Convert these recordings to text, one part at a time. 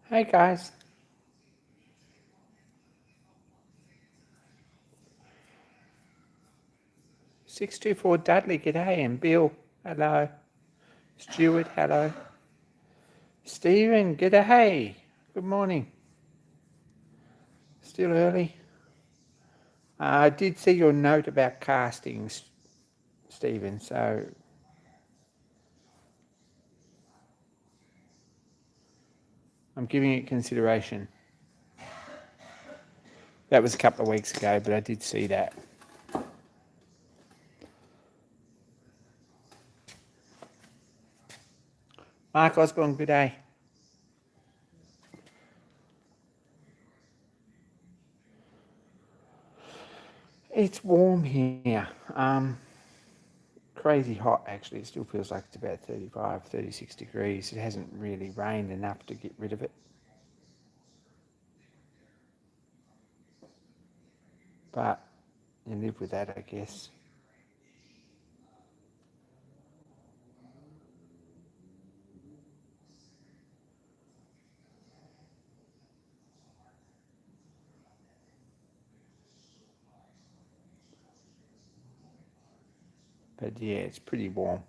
Hey guys, 624 Dudley, g'day, and Bill, hello. Stuart, hello. Stephen, g'day, good morning. Still early. I did see your note about castings, Stephen, so I'm giving it consideration. That was a couple of weeks ago, but I did see that. Mark Osborne, g'day. It's warm here. Crazy hot, actually. It still feels like it's about 35, 36 degrees. It hasn't really rained enough to get rid of it. But you live with that, I guess. But yeah, it's pretty warm.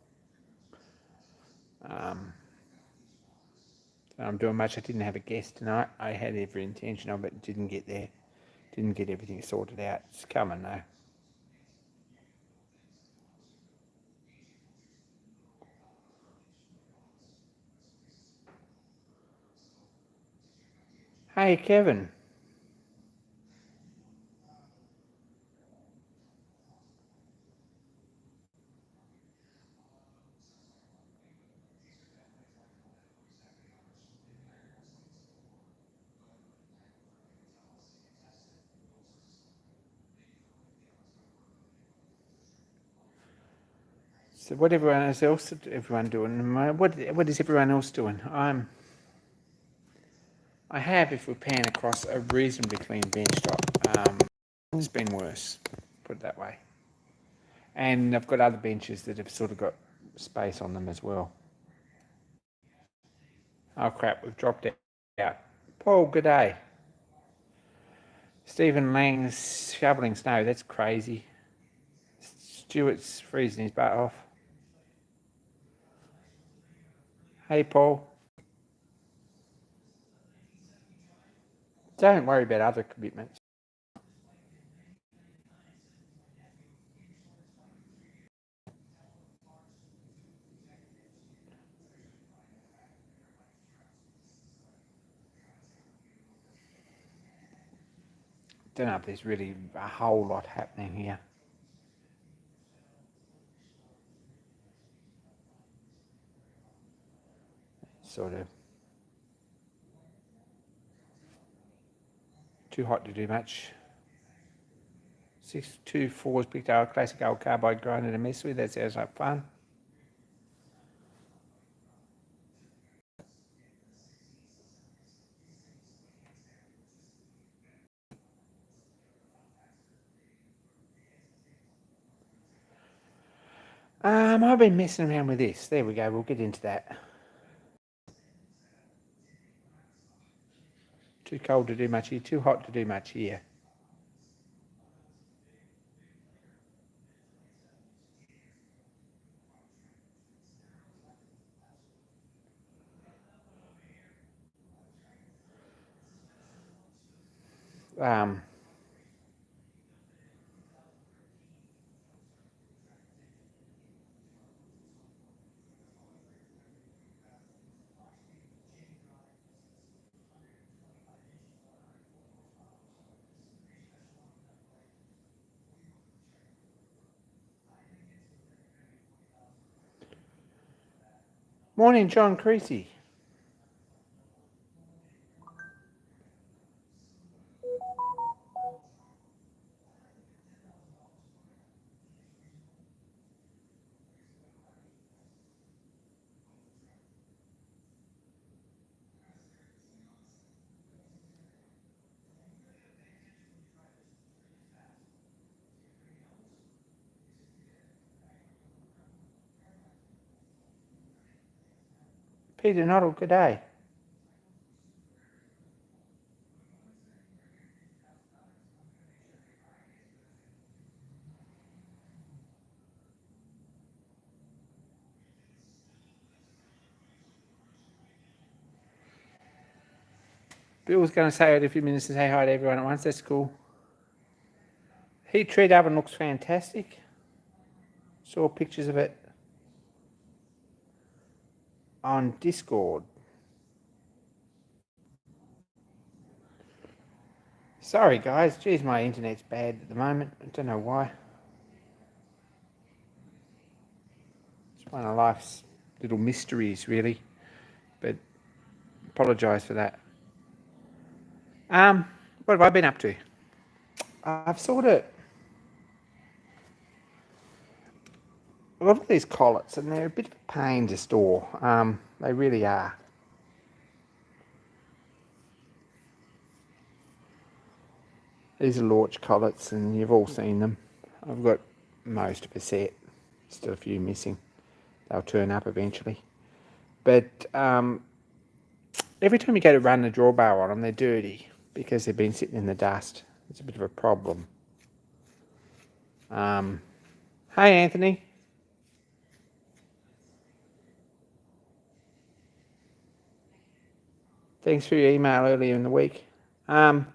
I'm doing much. I didn't have a guest tonight. I had every intention of it. Didn't get there. Didn't get everything sorted out. It's coming though. Hey, Kevin. So what everyone doing? What is everyone else doing? I have, if we pan across, a reasonably clean bench top. It's been worse, put it that way. And I've got other benches that have sort of got space on them as well. Oh crap, we've dropped out. Paul, good day. Stephen Lang's shoveling snow. That's crazy. Stuart's freezing his butt off. Hey, Paul. Don't worry about other commitments. Don't know if there's really a whole lot happening here. Sort of too hot to do much. 624's picked up a classic old carbide grinder to mess with. That sounds like fun. I've been messing around with this. There we go. We'll get into that. Too cold to do much here. Too hot to do much here. Um, Morning, John Creasy. Peter Noddle, good day. Bill's going to say it in a few minutes and say hi to everyone at once. That's cool. Heat treat oven looks fantastic. Saw pictures of it on Discord. Sorry guys, geez, my internet's bad at the moment. I don't know why. It's one of life's little mysteries, really. But apologise for that. What have I been up to? I've sort of a lot of these collets, and they're a bit of a pain to store. They really are. These are Lorch collets, and you've all seen them. I've got most of a set. Still a few missing. They'll turn up eventually. But every time you go to run the drawbar on them, they're dirty because they've been sitting in the dust. It's a bit of a problem. Hey, Anthony. Thanks for your email earlier in the week. So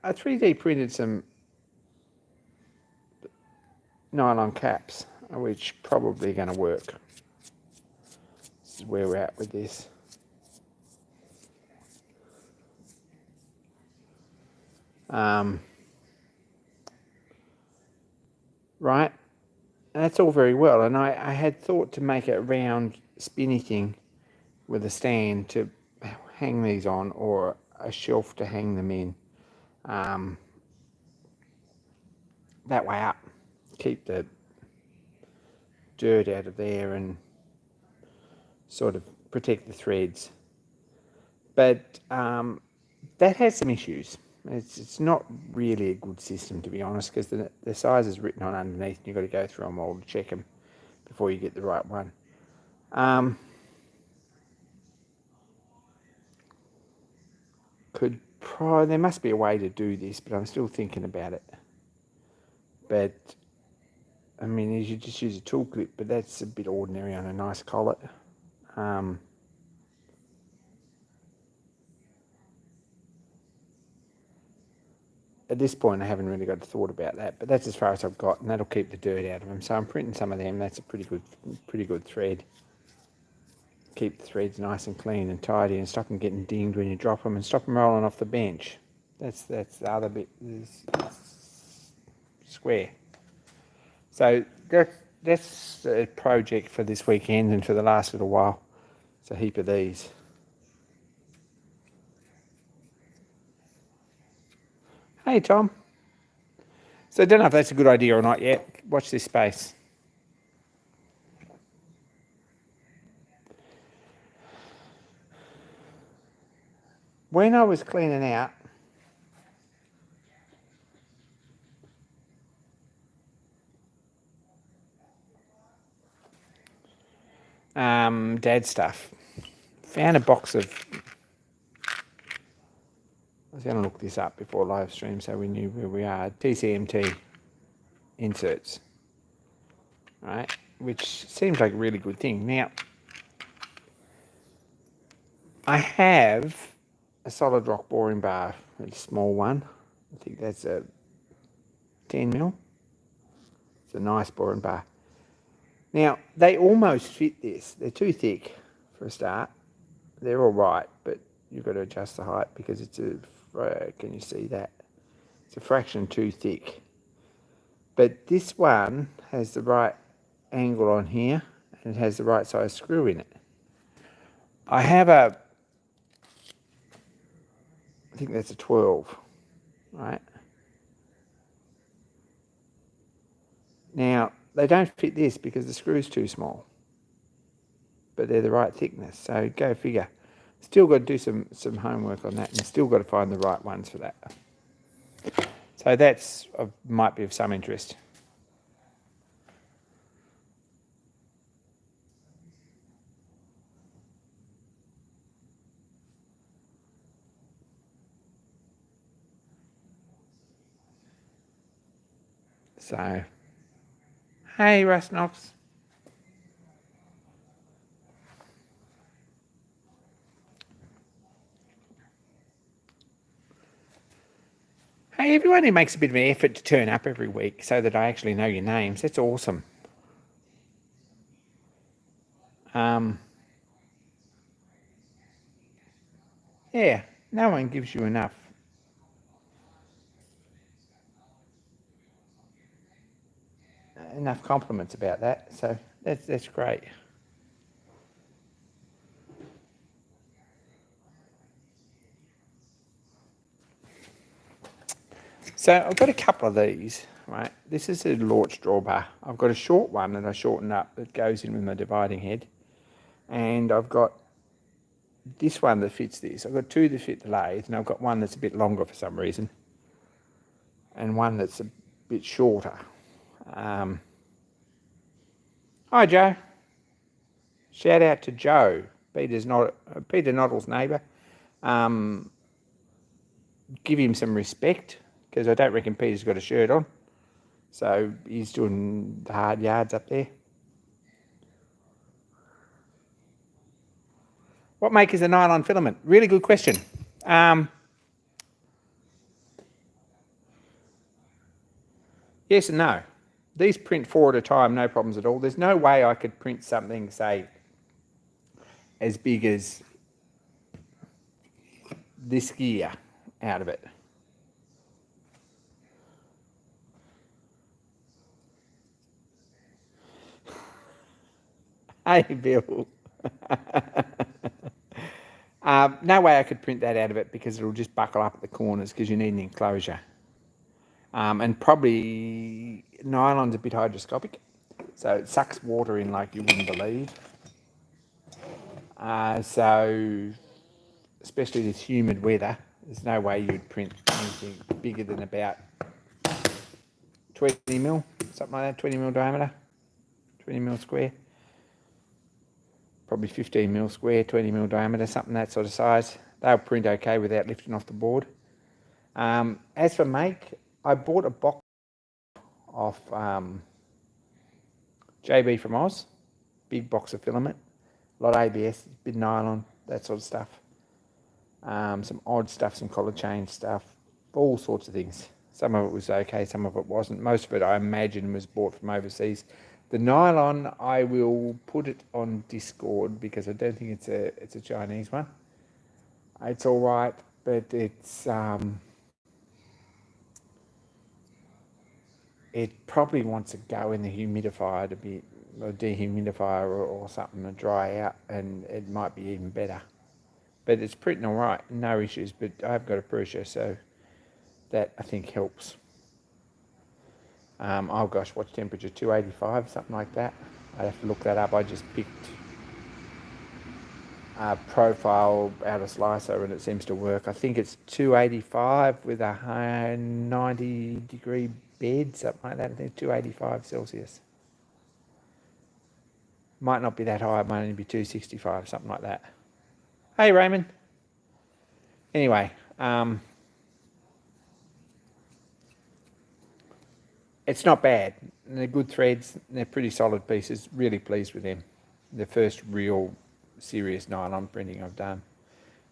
I 3D printed some nylon caps, which probably going to work. This is where we're at with this. Right, and that's all very well, and I had thought to make a round spinny thing with a stand to hang these on, or a shelf to hang them in. That way up, keep the dirt out of there and sort of protect the threads. But that has some issues. It's not really a good system, to be honest, because the size is written on underneath and you've got to go through them all to check them before you get the right one. There must be a way to do this, but I'm still thinking about it. But I mean, you just use a tool clip, but that's a bit ordinary on a nice collet. At this point, I haven't really got a thought about that, but that's as far as I've got, and that'll keep the dirt out of them. So I'm printing some of them. That's a pretty good thread. Keep the threads nice and clean and tidy, and stop them getting dinged when you drop them, and stop them rolling off the bench. That's the other bit. Is square. So that's a project for this weekend and for the last little while. It's a heap of these. Hey, Tom. So I don't know if that's a good idea or not yet. Watch this space. When I was cleaning out, Dad's stuff, found a box of, I was going to look this up before live stream so we knew where we are, TCMT inserts, right, which seems like a really good thing. Now, I have a solid rock boring bar, a small one. I think that's a 10mm. It's a nice boring bar. Now, they almost fit this. They're too thick for a start. They're all right, but you've got to adjust the height because it's can you see that? It's a fraction too thick. But this one has the right angle on here, and it has the right size screw in it. I have I think that's a 12, right? Now, they don't fit this because the screw's too small, but they're the right thickness, so go figure. Still got to do some homework on that, and still got to find the right ones for that. So that's might be of some interest. So, hey, Russ Knox. Hey, everyone who makes a bit of an effort to turn up every week so that I actually know your names, that's awesome. Yeah, no one gives you enough compliments about that, so that's great. So I've got a couple of these, right? This is a Lorch drawbar. I've got a short one that I shorten up that goes in with my dividing head. And I've got this one that fits this. I've got two that fit the lathe, and I've got one that's a bit longer for some reason, and one that's a bit shorter. Hi, Joe. Shout out to Joe, Peter Noddle's neighbour. Give him some respect, because I don't reckon Peter's got a shirt on. So he's doing the hard yards up there. What make is a nylon filament? Really good question. Yes and no. These print 4 at a time, no problems at all. There's no way I could print something, say, as big as this gear out of it. Hey, Bill. No way I could print that out of it because it'll just buckle up at the corners because you need an enclosure. And probably nylon's a bit hygroscopic, so it sucks water in like you wouldn't believe. So, especially this humid weather, there's no way you'd print anything bigger than about 20 mil, something like that, 20 mil diameter, 20 mil square. Probably 15 mil square, 20 mil diameter, something that sort of size. They'll print okay without lifting off the board. As for make, I bought a box off JB from Oz, big box of filament, a lot of ABS, bit nylon, that sort of stuff. Some odd stuff, some collar chain stuff, all sorts of things. Some of it was okay, some of it wasn't. Most of it, I imagine, was bought from overseas. The nylon, I will put it on Discord because I don't think it's a Chinese one. It's all right, but it's it probably wants to go in the humidifier to be a dehumidifier or something to dry out, and it might be even better. But it's printing all right, no issues. But I've got a pressure, so that I think helps. Oh gosh, what's temperature? 285, something like that. I'd have to look that up. I just picked a profile out of Slicer and it seems to work. I think it's 285 with a 90 degree bed, something like that. I think 285 Celsius. Might not be that high, it might only be 265, something like that. Hey, Raymond. Anyway, it's not bad. They're good threads. They're pretty solid pieces. Really pleased with them. The first real serious nylon printing I've done.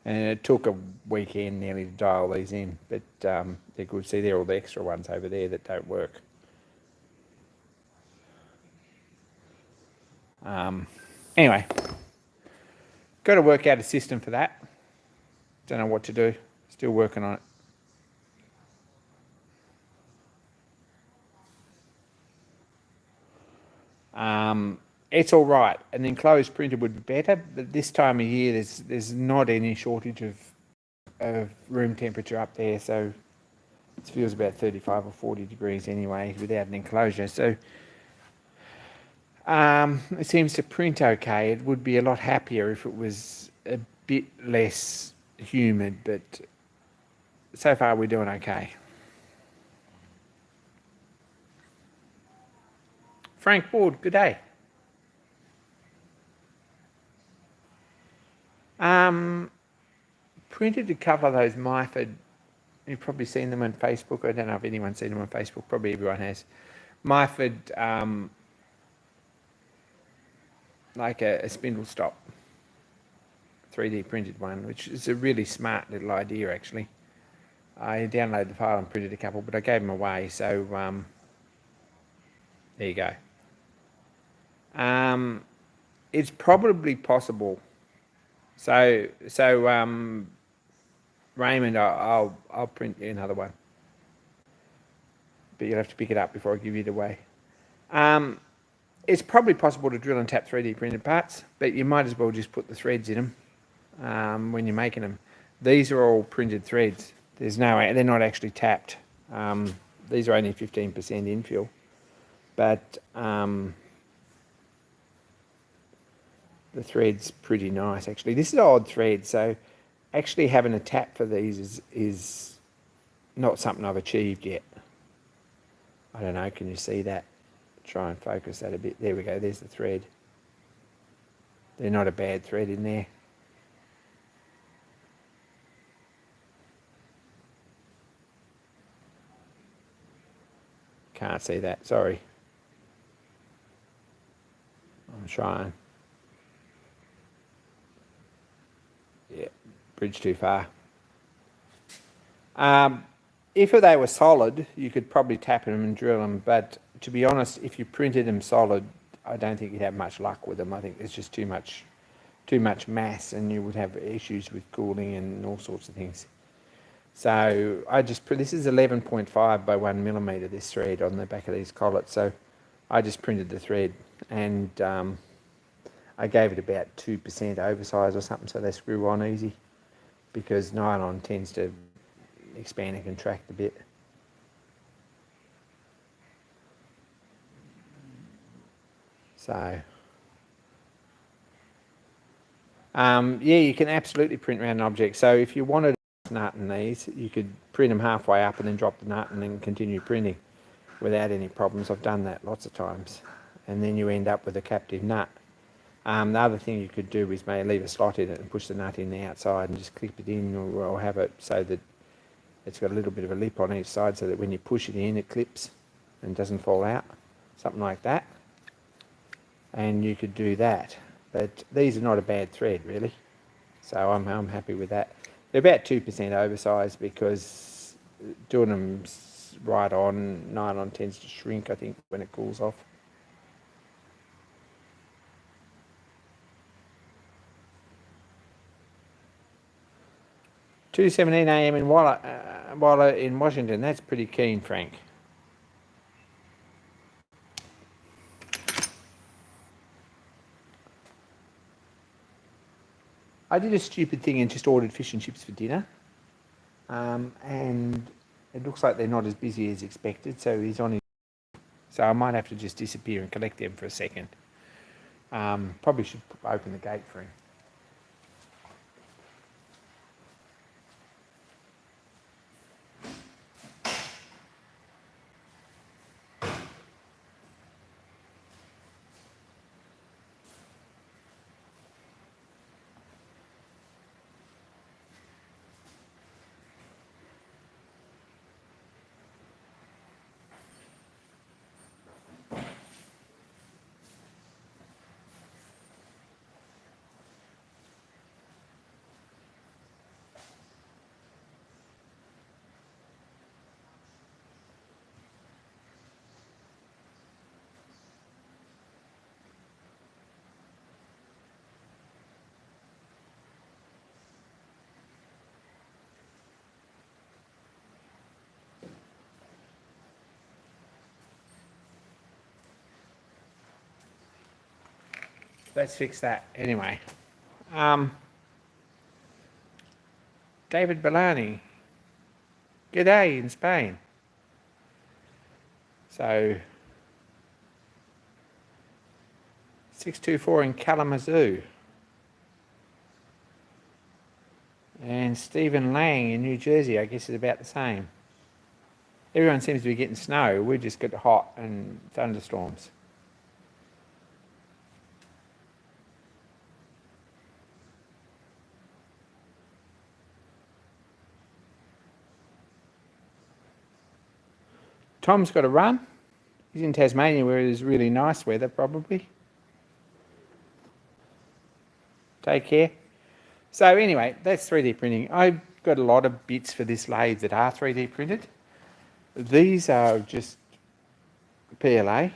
And it took a weekend nearly to dial these in, but they're good. See, they're all the extra ones over there that don't work. Anyway, got to work out a system for that. Don't know what to do. Still working on it. It's all right. An enclosed printer would be better, but this time of year there's not any shortage of room temperature up there, so it feels about 35 or 40 degrees anyway without an enclosure. So it seems to print okay. It would be a lot happier if it was a bit less humid, but so far we're doing okay. Frank Ward, good day. Printed a couple of those Myford. You've probably seen them on Facebook. I don't know if anyone's seen them on Facebook. Probably everyone has. Myford, like a spindle stop, 3D printed one, which is a really smart little idea actually. I downloaded the file and printed a couple, but I gave them away. So there you go. It's probably possible. So Raymond, I'll print you another one, but you'll have to pick it up before I give it away. It's probably possible to drill and tap 3D printed parts, but you might as well just put the threads in them when you're making them. These are all printed threads. There's no, they're not actually tapped. These are only 15% infill, but the thread's pretty nice actually. This is an odd thread, so actually having a tap for these is not something I've achieved yet. I don't know, can you see that? Try and focus that a bit. There we go, there's the thread. They're not a bad thread in there. Can't see that, sorry. I'm trying. Yeah, bridge too far. If they were solid, you could probably tap them and drill them, but to be honest, if you printed them solid, I don't think you'd have much luck with them. I think there's just too much mass, and you would have issues with cooling and all sorts of things. So I just this is 11.5 by 1 millimeter, this thread on the back of these collets. So I just printed the thread, and I gave it about 2% oversize or something, so they screw on easy, because nylon tends to expand and contract a bit. So yeah, you can absolutely print around an object. So if you wanted a nut in these, you could print them halfway up and then drop the nut and then continue printing without any problems. I've done that lots of times, and then you end up with a captive nut. The other thing you could do is maybe leave a slot in it and push the nut in the outside and just clip it in, or have it so that it's got a little bit of a lip on each side, so that when you push it in, it clips and doesn't fall out, something like that. And you could do that, but these are not a bad thread really, so I'm happy with that. They're about 2% oversized, because doing them right on, nylon tends to shrink, I think, when it cools off. $2:17 a.m. in Walla in Washington. That's pretty keen, Frank. I did a stupid thing and just ordered fish and chips for dinner, and it looks like they're not as busy as expected, so he's on his... So I might have to just disappear and collect them for a second. Probably should open the gate for him. Let's fix that anyway. David Bellani, g'day in Spain. So 624 in Kalamazoo. And Stephen Lang in New Jersey, I guess, is about the same. Everyone seems to be getting snow. We just got hot and thunderstorms. Tom's got to run. He's in Tasmania, where it is really nice weather, probably. Take care. So anyway, that's 3D printing. I've got a lot of bits for this lathe that are 3D printed. These are just PLA.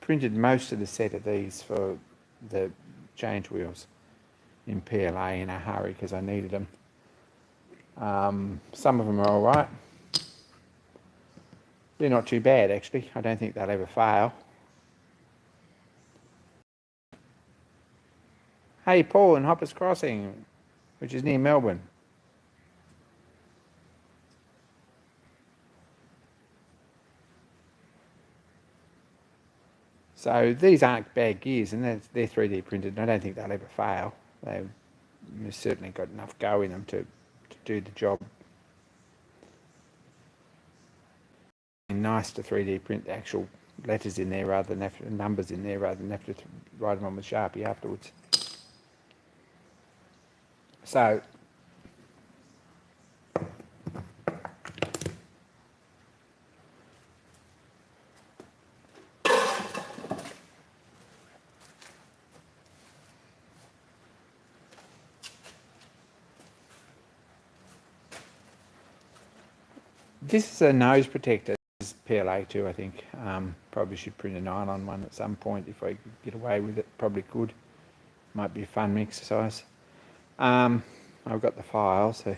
Printed most of the set of these for the change wheels in PLA in a hurry because I needed them. Some of them are all right. They're not too bad, actually. I don't think they'll ever fail. Hey, Paul in Hoppers Crossing, which is near Melbourne. So these aren't bad gears, and they're 3D printed, and I don't think they'll ever fail. They've certainly got enough go in them to do the job. And nice to 3D print the actual letters in there rather than have numbers in there rather than have to write them on with Sharpie afterwards. So this is a nose protector. This is PLA too, I think. Probably should print a nylon one at some point if I could get away with it. Probably could. Might be a fun exercise. I've got the file, so.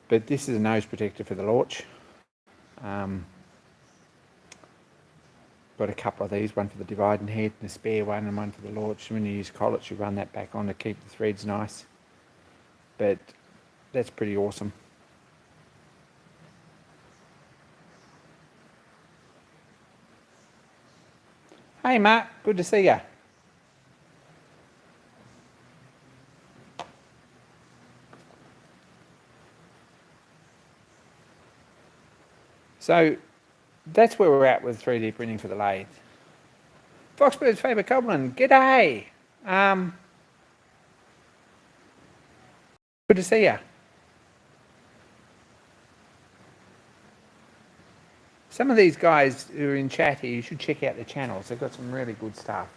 But this is a nose protector for the launch. Got a couple of these, one for the dividing head and a spare one, and one for the launch. When you use collets, you run that back on to keep the threads nice. But that's pretty awesome. Hey Mark, good to see you. So that's where we're at with 3D printing for the lathe. Foxbird's favourite goblin, g'day. Good to see you. Some of these guys who are in chat here, you should check out their channels. They've got some really good stuff.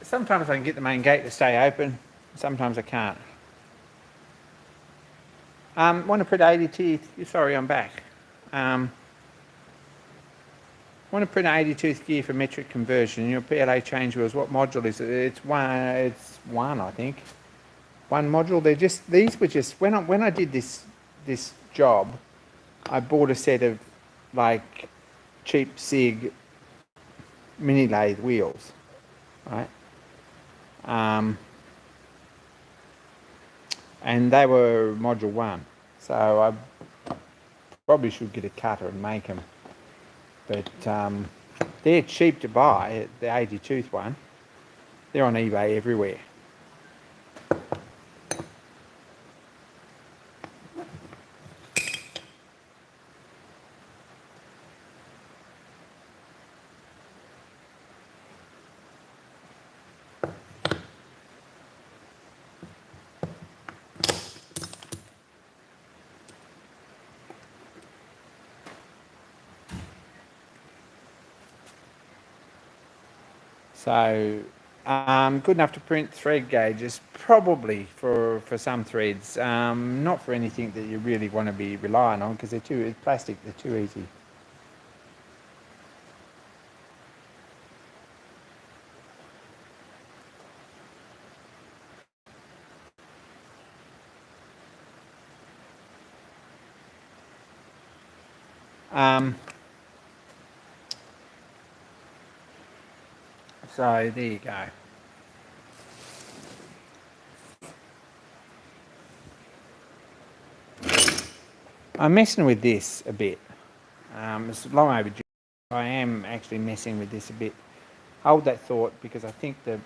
Sometimes I can get the main gate to stay open, sometimes I can't. Want to print 80 teeth, sorry I'm back. Want to print an 80 tooth gear for metric conversion. Your PLA change wheels, what module is it? It's one I think. One module. These were just, when I did this job, I bought a set of like cheap SIG mini lathe wheels, right? And they were module 1, so I probably should get a cutter and make them, but they're cheap to buy, the 80 tooth one. They're on eBay everywhere. So good enough to print thread gauges, probably for some threads, not for anything that you really want to be relying on because it's plastic, they're too easy. So there you go. I'm messing with this a bit. It's long overdue. I am actually messing with this a bit. Hold that thought, because I think the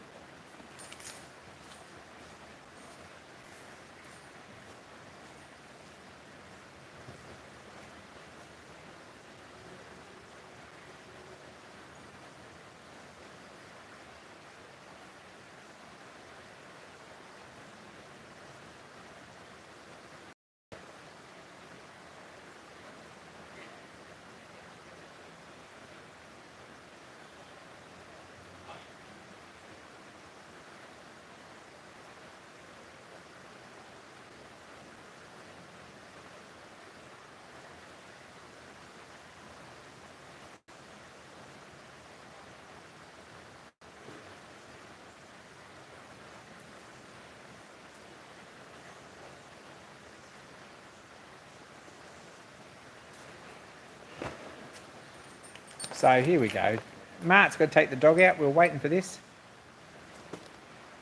So here we go. Mark's got to take the dog out. We're waiting for this.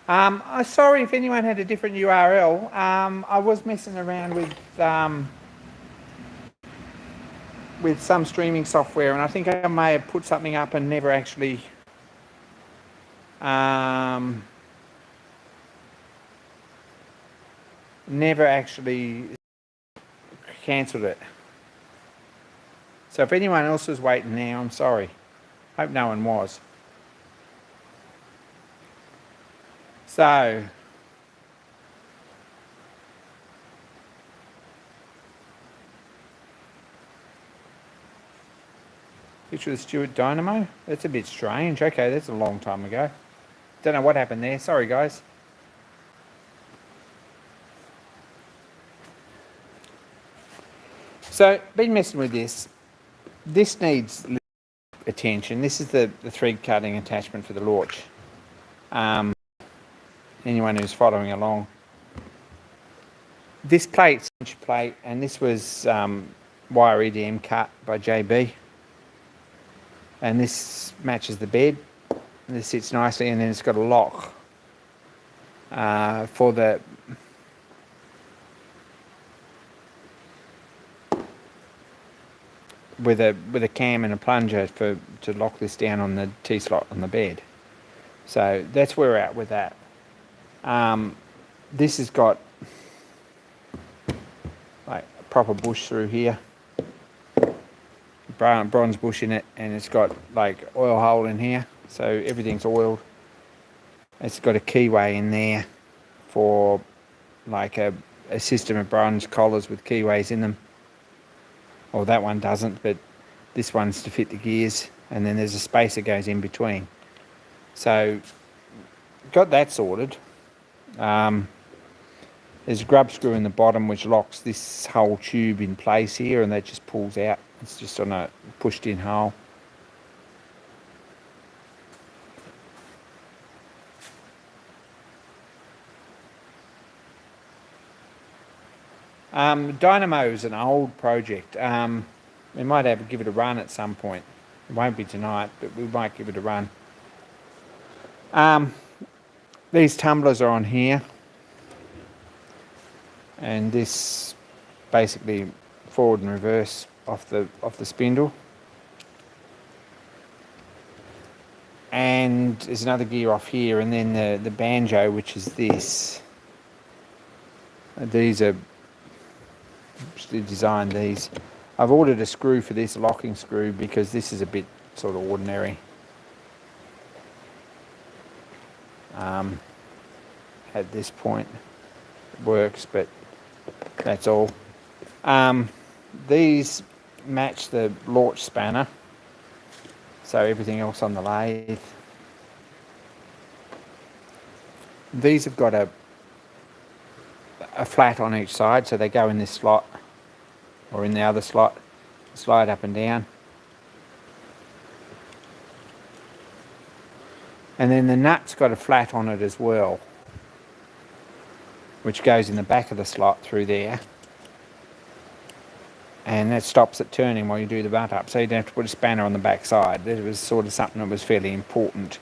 I'm sorry if anyone had a different URL. I was messing around with some streaming software, and I think I may have put something up and never actually cancelled it. So if anyone else is waiting now, I'm sorry. Hope no one was. So picture of the Stewart Dynamo. That's a bit strange. Okay, that's a long time ago. Don't know what happened there. Sorry, guys. So, been messing with this. This needs attention. This is the thread cutting attachment for the launch. Anyone who's following along. This plate's an inch plate, and this was wire EDM cut by JB. And this matches the bed. And this sits nicely, and then it's got a lock for the with a cam and a plunger to lock this down on the T-slot on the bed. So that's where we're at with that. This has got like a proper bush through here, bronze bush in it, and it's got like oil hole in here, so everything's oiled. It's got a keyway in there for like a system of bronze collars with keyways in them. Well, that one doesn't, but this one's to fit the gears, and then there's a space that goes in between. So got that sorted. There's a grub screw in the bottom which locks this whole tube in place here, and that just pulls out. It's just on a pushed in hole. Dynamo is an old project. We might give it a run at some point. It won't be tonight, but we might give it a run. These tumblers are on here, and this basically forward and reverse off the spindle. And there's another gear off here, and then the banjo, which is this. These are designed these. I've ordered a screw for this, a locking screw, because this is a bit sort of ordinary. At this point it works, but that's all. These match the launch spanner, so everything else on the lathe. These have got a flat on each side, so they go in this slot or in the other slot, slide up and down. And then the nut's got a flat on it as well, which goes in the back of the slot through there, and that stops it turning while you do the butt up, so you don't have to put a spanner on the back side. That was sort of something that was fairly important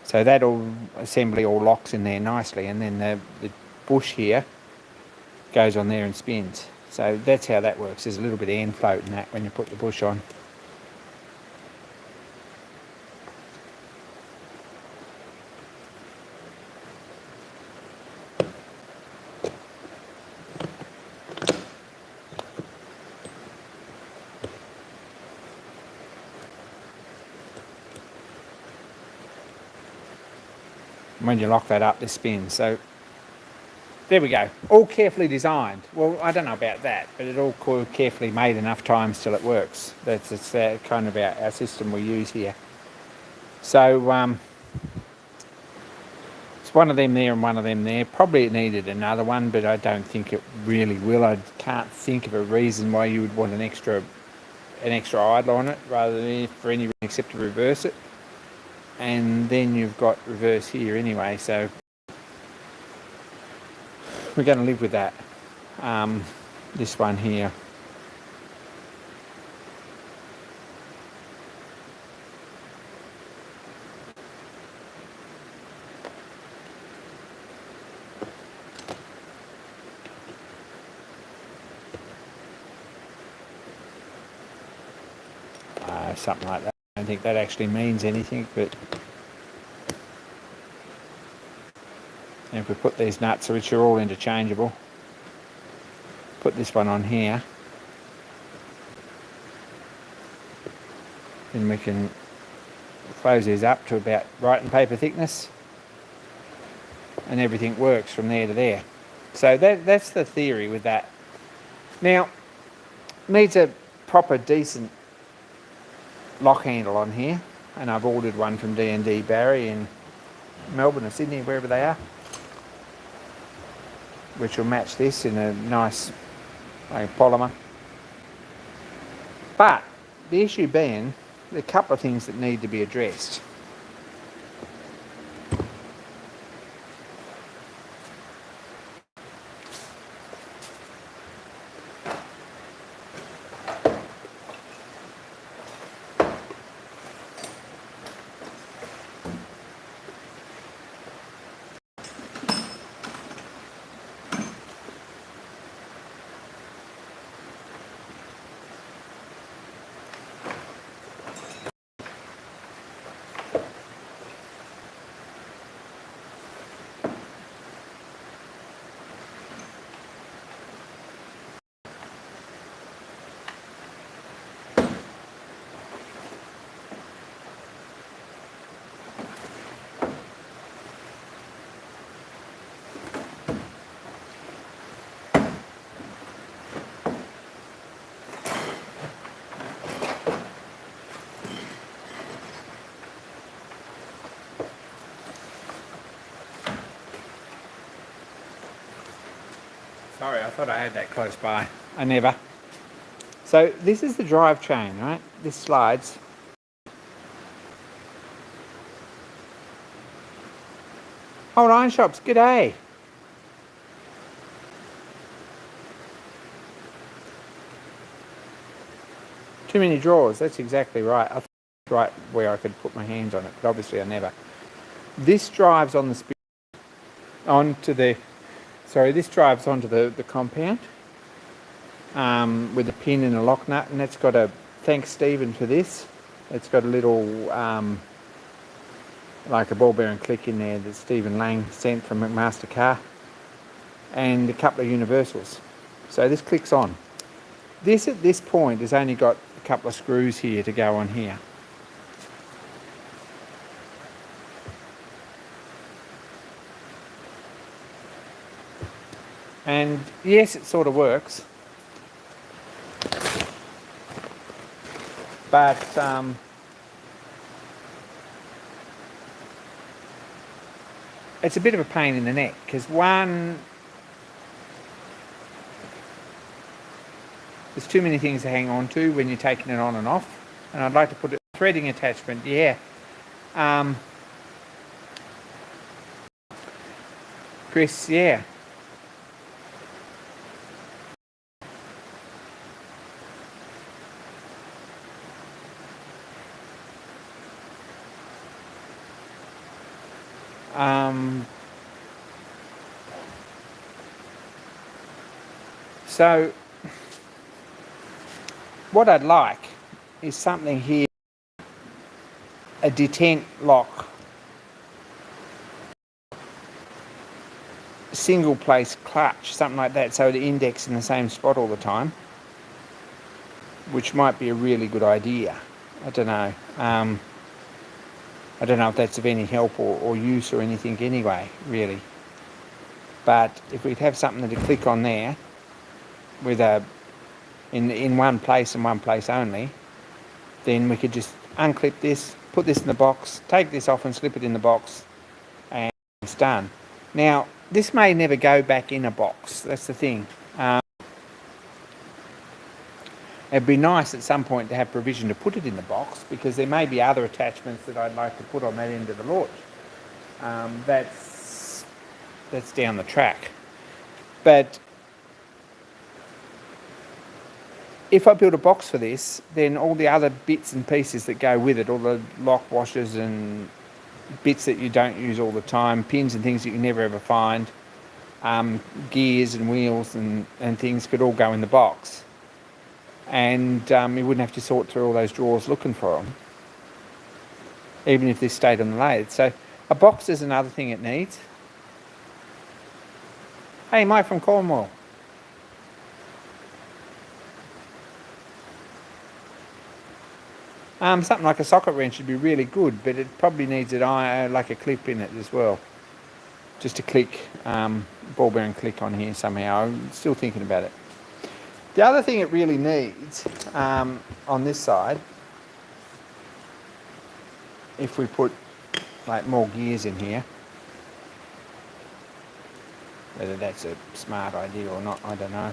So that all assembly all locks in there nicely, and then the bush here goes on there and spins. So that's how that works. There's a little bit of end float in that when you put the bush on. When you lock that up, this spins. So there we go. All carefully designed. Well, I don't know about that, but it's all carefully made enough times till it works. It's kind of our system we use here. So it's one of them there and one of them there. Probably it needed another one, but I don't think it really will. I can't think of a reason why you would want an extra idler on it, rather than for any reason except to reverse it. And then you've got reverse here anyway, so we're going to live with that. This one here. Something like that. I don't think that actually means anything, but if we put these nuts, which are all interchangeable, put this one on here, then we can close these up to about writing paper thickness, and everything works from there to there. So that's the theory with that. Now, needs a proper decent lock handle on here, and I've ordered one from D&D Barry in Melbourne or Sydney, wherever they are, which will match this in a nice polymer. But the issue being, there are a couple of things that need to be addressed. Sorry, I thought I had that close by. I never. So this is the drive chain, right? This slides. Old Iron Shops, g'day. Too many drawers, that's exactly right. I thought it was right where I could put my hands on it, but obviously I never. This drives on the this drives onto the compound with a pin and a lock nut, and that's got a, thanks Stephen for this, it's got a little like a ball bearing click in there that Stephen Lang sent from McMaster Car, and a couple of universals. So this clicks on. This at this point has only got a couple of screws here to go on here. And yes, it sort of works, but it's a bit of a pain in the neck, because one, there's too many things to hang on to when you're taking it on and off, and I'd like to put a threading attachment, yeah. Chris, yeah. So what I'd like is something here, a detent lock, single place clutch, something like that, so the index in the same spot all the time, which might be a really good idea. I don't know. I don't know if that's of any help or use or anything anyway, really. But if we'd have something to click on there with in one place and one place only, then we could just unclip this, put this in the box, take this off and slip it in the box, and it's done. Now, this may never go back in a box, that's the thing. It'd be nice at some point to have provision to put it in the box, because there may be other attachments that I'd like to put on that end of the launch. That's down the track. But if I build a box for this, then all the other bits and pieces that go with it, all the lock washers and bits that you don't use all the time, pins and things that you never ever find, gears and wheels and things could all go in the box. And you wouldn't have to sort through all those drawers looking for them, even if this stayed on the lathe. So a box is another thing it needs. Hey, Mike from Cornwall. Something like a socket wrench would be really good, but it probably needs like a clip in it as well. Just a click, ball bearing click on here somehow. I'm still thinking about it. The other thing it really needs on this side, if we put like more gears in here, whether that's a smart idea or not, I don't know.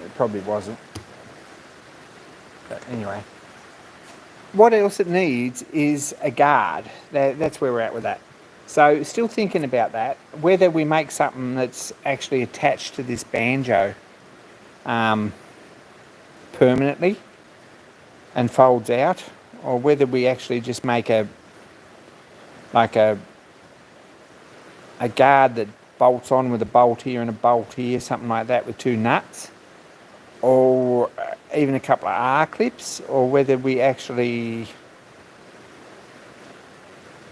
It probably wasn't. But anyway. What else it needs is a guard. That's where we're at with that. So still thinking about that, whether we make something that's actually attached to this banjo permanently and folds out, or whether we actually just make a guard that bolts on with a bolt here and a bolt here, something like that, with two nuts, or even a couple of R-clips, or whether we actually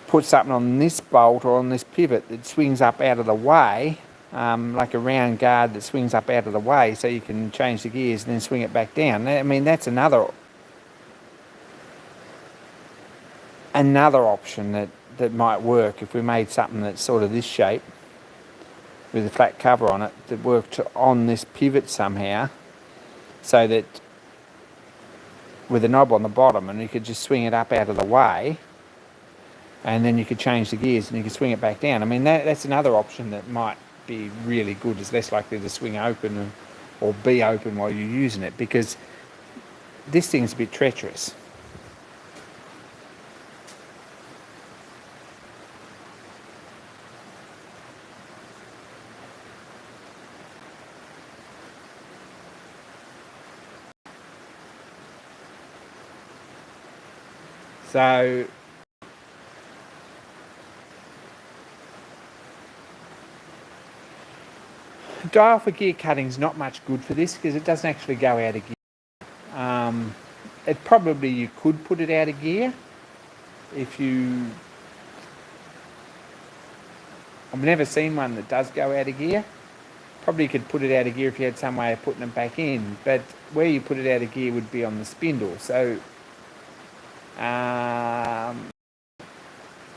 put something on this bolt or on this pivot that swings up out of the way, like a round guard that swings up out of the way, so you can change the gears and then swing it back down. I mean, that's another option that might work if we made something that's sort of this shape with a flat cover on it that worked on this pivot somehow, so that with a knob on the bottom, and you could just swing it up out of the way, and then you could change the gears and you could swing it back down. I mean, that's another option that might be really good. It's less likely to swing open or be open while you're using it, because this thing's a bit treacherous. So dial for gear cutting is not much good for this, because it doesn't actually go out of gear. It probably, you could put it out of gear if you... I've never seen one that does go out of gear. Probably you could put it out of gear if you had some way of putting it back in, but where you put it out of gear would be on the spindle. So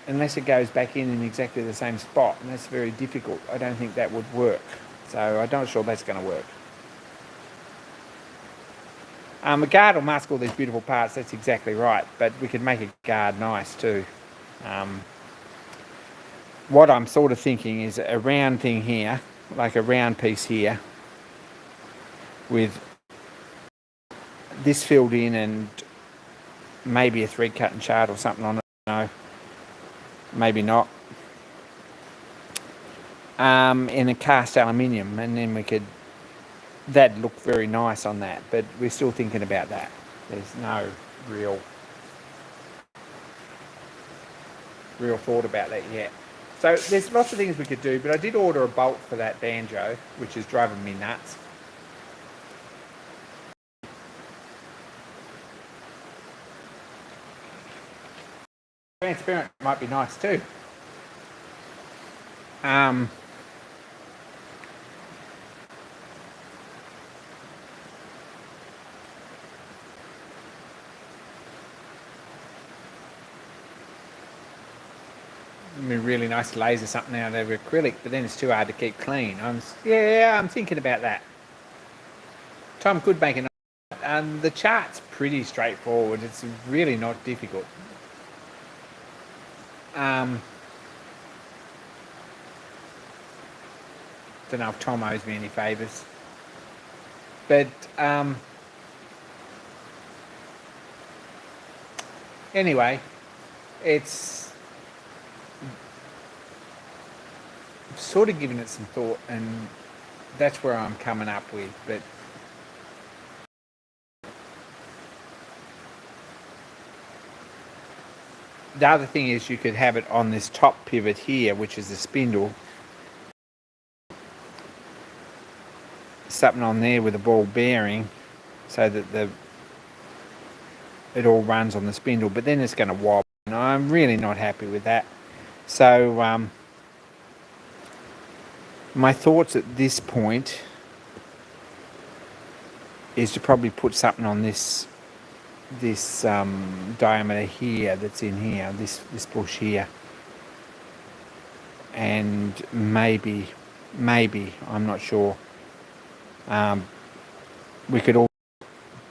unless it goes back in exactly the same spot, and that's very difficult, I don't think that would work. So I'm not sure that's going to work. A guard will mask all these beautiful parts, that's exactly right, but we could make a guard nice too. What I'm sort of thinking is a round thing here, like a round piece here, with this filled in and maybe a thread cut and chart or something on it. No, maybe not. In a cast aluminium, and then that'd look very nice on that, but we're still thinking about that. There's no real thought about that yet. So there's lots of things we could do, but I did order a bolt for that banjo, which is driving me nuts. Transparent might be nice too. It'd be really nice to laser something out over acrylic, but then it's too hard to keep clean. I'm thinking about that. Tom could make it. The chart's pretty straightforward. It's really not difficult. Don't know if Tom owes me any favours, but anyway, it's sort of given it some thought, and that's where I'm coming up with. But the other thing is you could have it on this top pivot here, which is the spindle. Something on there with a ball bearing so that it all runs on the spindle, but then it's going to wobble, and I'm really not happy with that. So my thoughts at this point is to probably put something on this diameter here that's in here, this bush here, and maybe I'm not sure, we could all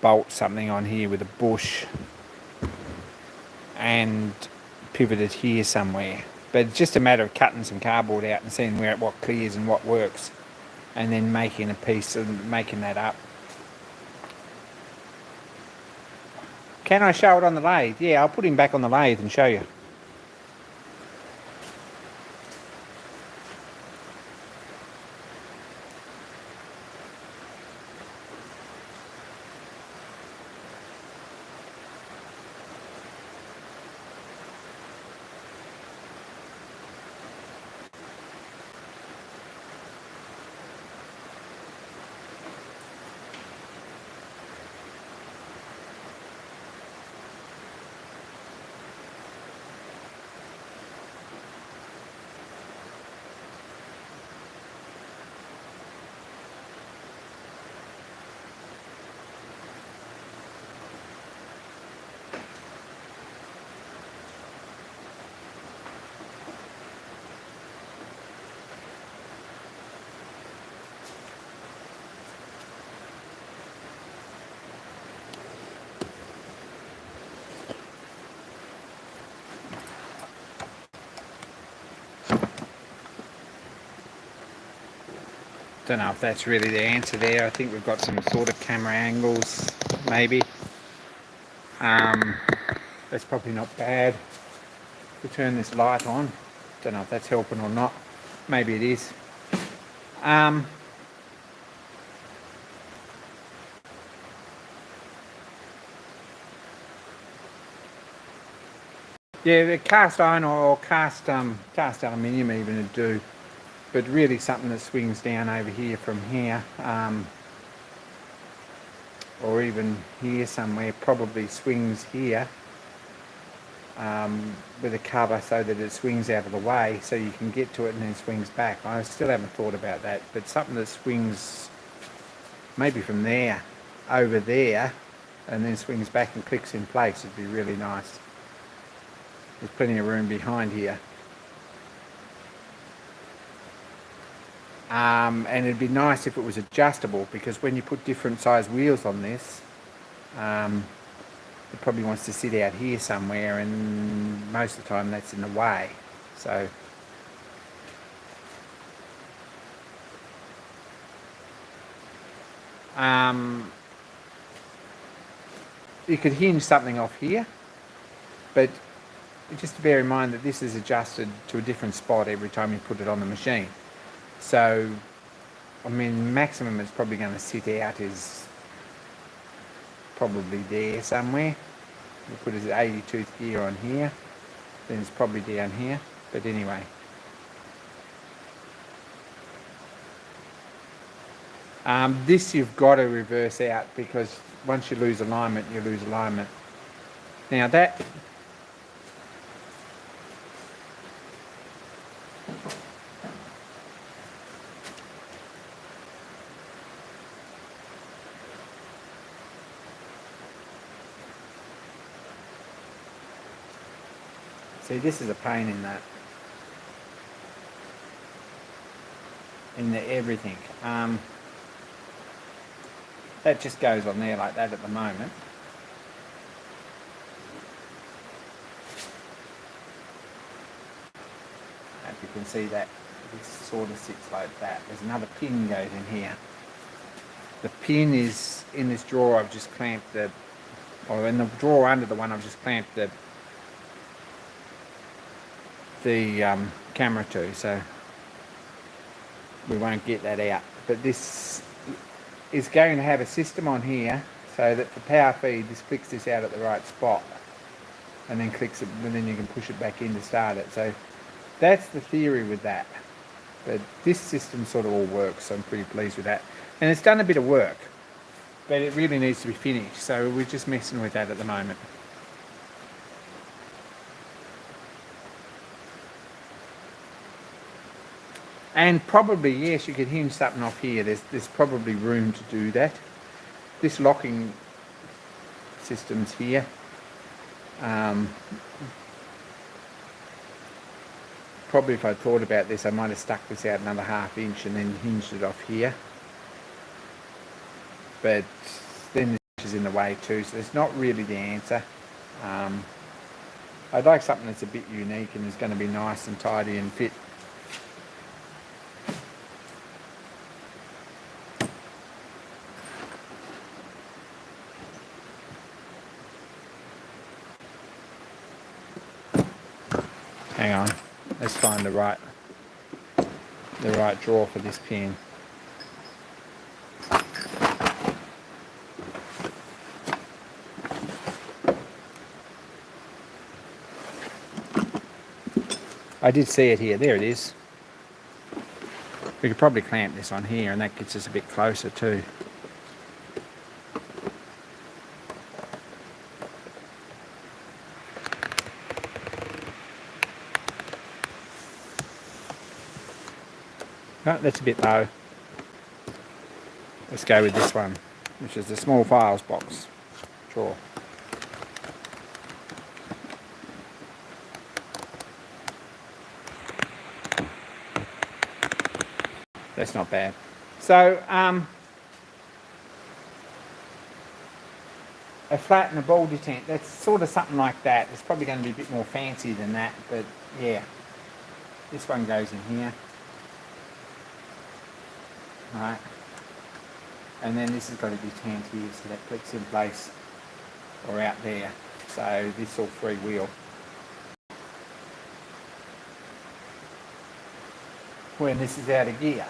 bolt something on here with a bush and pivot it here somewhere. But it's just a matter of cutting some cardboard out and seeing what clears and what works, and then making a piece and making that up. Can I show it on the lathe? Yeah, I'll put him back on the lathe and show you. Don't know if that's really the answer there. I think we've got some sort of camera angles, maybe. That's probably not bad. To turn this light on. Don't know if that's helping or not. Maybe it is. Yeah, the cast iron or cast aluminium even would do, but really something that swings down over here from here, or even here somewhere, probably swings here with a cover so that it swings out of the way so you can get to it and then swings back. I still haven't thought about that, but something that swings maybe from there over there and then swings back and clicks in place would be really nice. There's plenty of room behind here. And it'd be nice if it was adjustable, because when you put different size wheels on this, It probably wants to sit out here somewhere, and most of the time that's in the way. So you could hinge something off here, but just to bear in mind that this is adjusted to a different spot every time you put it on the machine. So, I mean, maximum it's probably going to sit out is probably there somewhere. We'll put his 82th gear on here, then it's probably down here, but anyway. This you've got to reverse out, because once you lose alignment, you lose alignment. Now that see, this is a pain in the everything. That just goes on there like that at the moment. If you can see that, this sort of sits like that. There's another pin goes in here. The pin is in this drawer. I've just clamped or in the drawer under the one I've just clamped the camera to, so we won't get that out. But this is going to have a system on here so that for power feed, this clicks this out at the right spot, and then clicks it, and then you can push it back in to start it. So that's the theory with that. But this system sort of all works, so I'm pretty pleased with that. And it's done a bit of work, but it really needs to be finished. So we're just messing with that at the moment. And probably, yes, you could hinge something off here. There's probably room to do that. This locking system's here. Probably if I thought about this, I might have stuck this out another ½ inch and then hinged it off here. But then this is in the way too, so it's not really the answer. I'd like something that's a bit unique and is going to be nice and tidy and fit. Hang on, let's find the right drawer for this pin. I did see it here. There it is. We could probably clamp this on here, and that gets us a bit closer too. Oh, that's a bit low. Let's go with this one, which is the small files box drawer. That's not bad. So, a flat and a ball detent, that's sort of something like that. It's probably going to be a bit more fancy than that, but yeah. This one goes in here. Right, and then this has got a detent here, so that clicks in place or out there. So this will freewheel. When this is out of gear,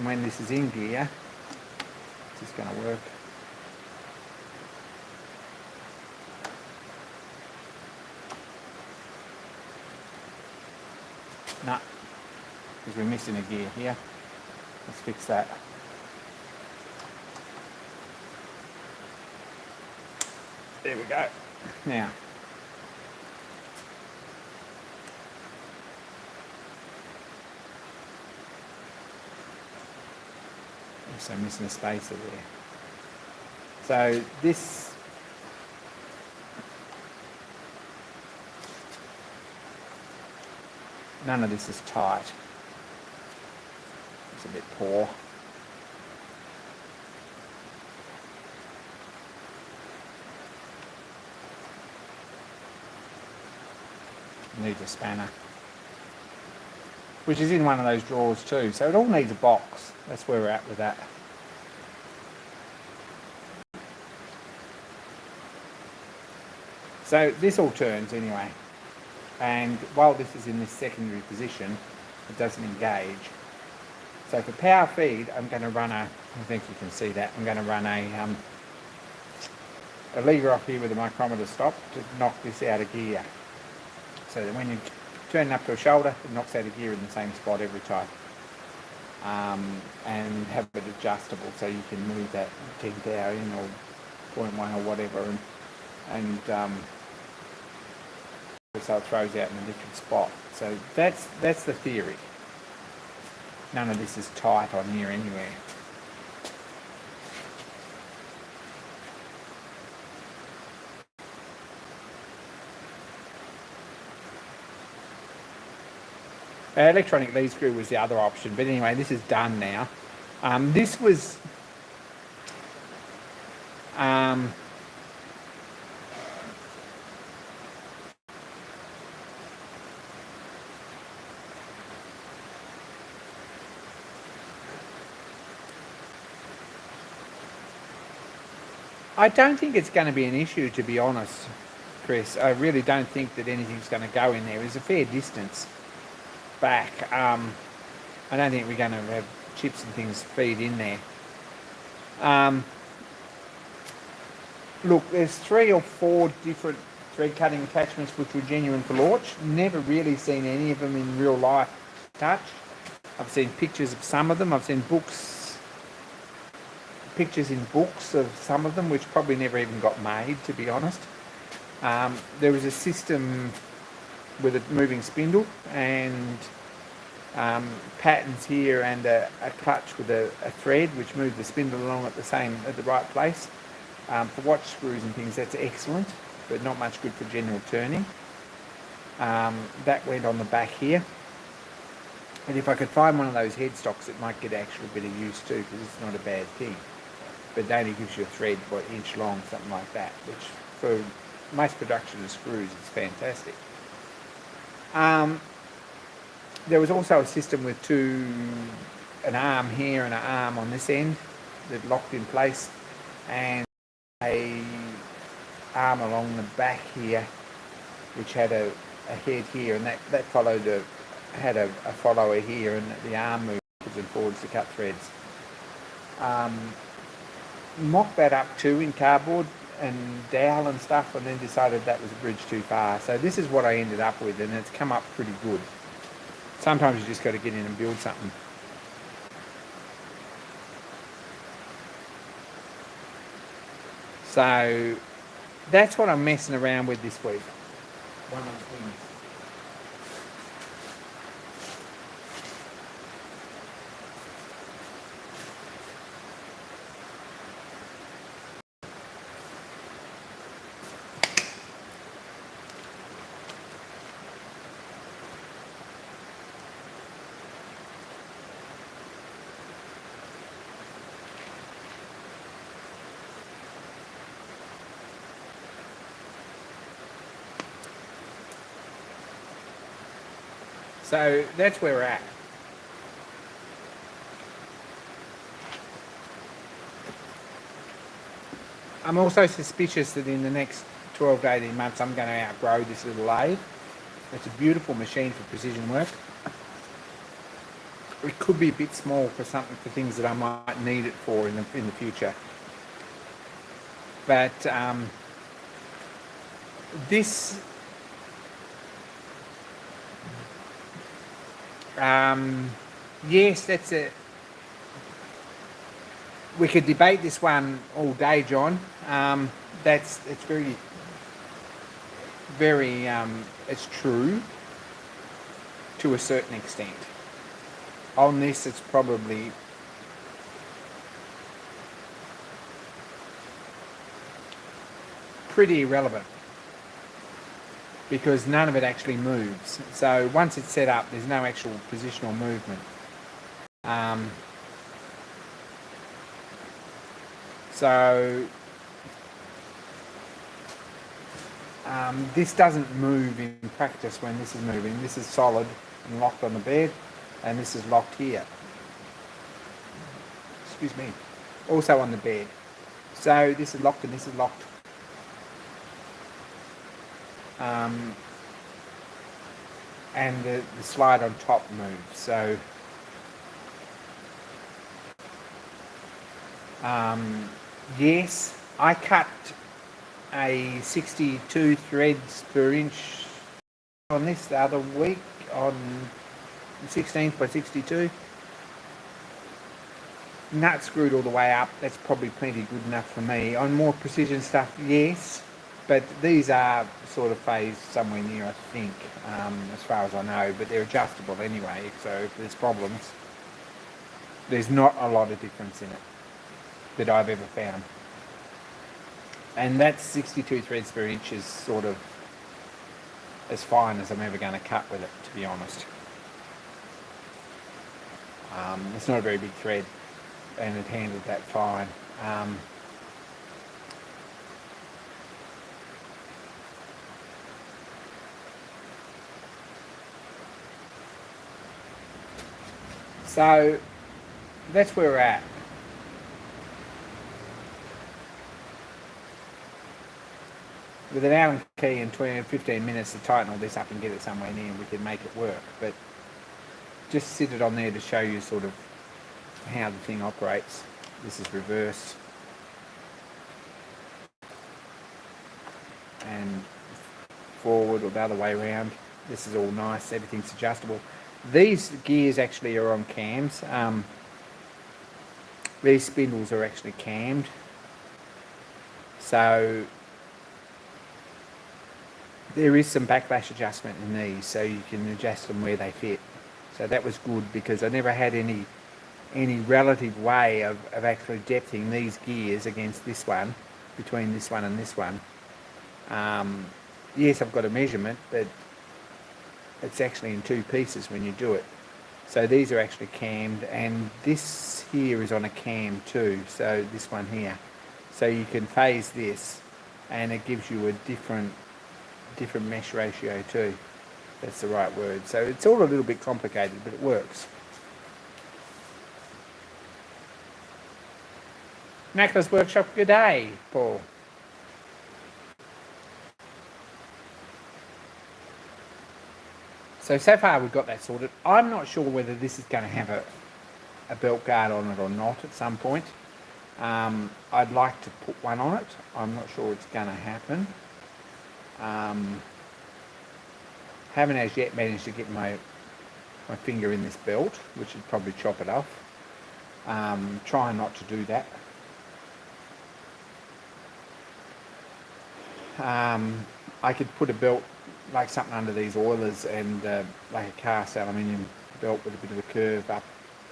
when this is in gear, it's just going to work. No, because we're missing a gear here. Let's fix that. There we go. Now, also missing a spacer there. So this, none of this is tight. It's a bit poor. needs a spanner, which is in one of those drawers too. So it all needs a box. That's where we're at with that. So this all turns anyway, and while this is in this secondary position, it doesn't engage. So for power feed, I'm going to run I think you can see that, I'm going to run a lever off here with a micrometer stop to knock this out of gear. So that when you turn it up to a shoulder, it knocks out of gear in the same spot every time. And have it adjustable so you can move that 10 thou in or 0.1 or whatever, and so it throws out in a different spot. So that's the theory. None of this is tight on here anywhere. Electronic lead screw was the other option, but anyway, this is done now. This was I don't think it's going to be an issue, to be honest, Chris. I really don't think that anything's going to go in there. There's a fair distance back. I don't think we're going to have chips and things feed in there. Look, there's 3 or 4 different thread cutting attachments which were genuine for launch. Never really seen any of them in real life touch. I've seen pictures of some of them. I've seen pictures in books of some of them, which probably never even got made, to be honest. There was a system with a moving spindle and patterns here and a clutch with a thread which moved the spindle along at the right place. For watch screws and things, that's excellent, but not much good for general turning. That went on the back here. And if I could find one of those headstocks, it might get actually a bit of use too, because it's not a bad thing. But it only gives you a thread for an inch long, something like that, which for most production of screws is fantastic. There was also a system with an arm here and an arm on this end that locked in place, and a arm along the back here which had a head here, and that had a follower here, and the arm moved backwards and forwards to cut threads. Mocked that up too in cardboard and dowel and stuff, and then decided that was a bridge too far. So this is what I ended up with, and it's come up pretty good. Sometimes you just got to get in and build something. So that's what I'm messing around with this week. One of the things. So that's where we're at. I'm also suspicious that in the next 12 to 18 months I'm going to outgrow this little lathe. It's a beautiful machine for precision work. It could be a bit small for things that I might need it for in the future. But this yes, that's it. We could debate this one all day, John. It's very, very, it's true to a certain extent. On this, it's probably pretty irrelevant, because none of it actually moves. So once it's set up, there's no actual positional movement. So This doesn't move in practice when this is moving. This is solid and locked on the bed, and this is locked here. Excuse me. Also on the bed. So this is locked and this is locked. And the slide on top moves. So yes, I cut a 62 threads per inch on this the other week on 16th by 62. Nut screwed all the way up. That's probably plenty good enough for me. On more precision stuff, yes, but these are sort of phased somewhere near, I think, as far as I know, but they're adjustable anyway, so if there's problems, there's not a lot of difference in it that I've ever found. And that 62 threads per inch is sort of as fine as I'm ever going to cut with it, to be honest. It's not a very big thread, and it handled that fine. So that's where we're at. With an Allen key in 15 minutes to tighten all this up and get it somewhere near, we can make it work. But just sit it on there to show you sort of how the thing operates. This is reverse. And forward or the other way around. This is all nice, everything's adjustable. These gears actually are on cams. These spindles are actually cammed. So there is some backlash adjustment in these, so you can adjust them where they fit. So that was good because I never had any relative way of actually depthing these gears against this one, between this one and this one. Yes, I've got a measurement, but it's actually in two pieces when you do it. So these are actually cammed, and this here is on a cam too, so this one here. So you can phase this, and it gives you a different mesh ratio too. That's the right word. So it's all a little bit complicated, but it works. Mackless Workshop, good day, Paul. So far we've got that sorted. I'm not sure whether this is going to have a belt guard on it or not at some point. I'd like to put one on it. I'm not sure it's going to happen. Haven't as yet managed to get my finger in this belt, which would probably chop it off. Trying not to do that. I could put a belt like something under these oilers and like a cast aluminium belt with a bit of a curve up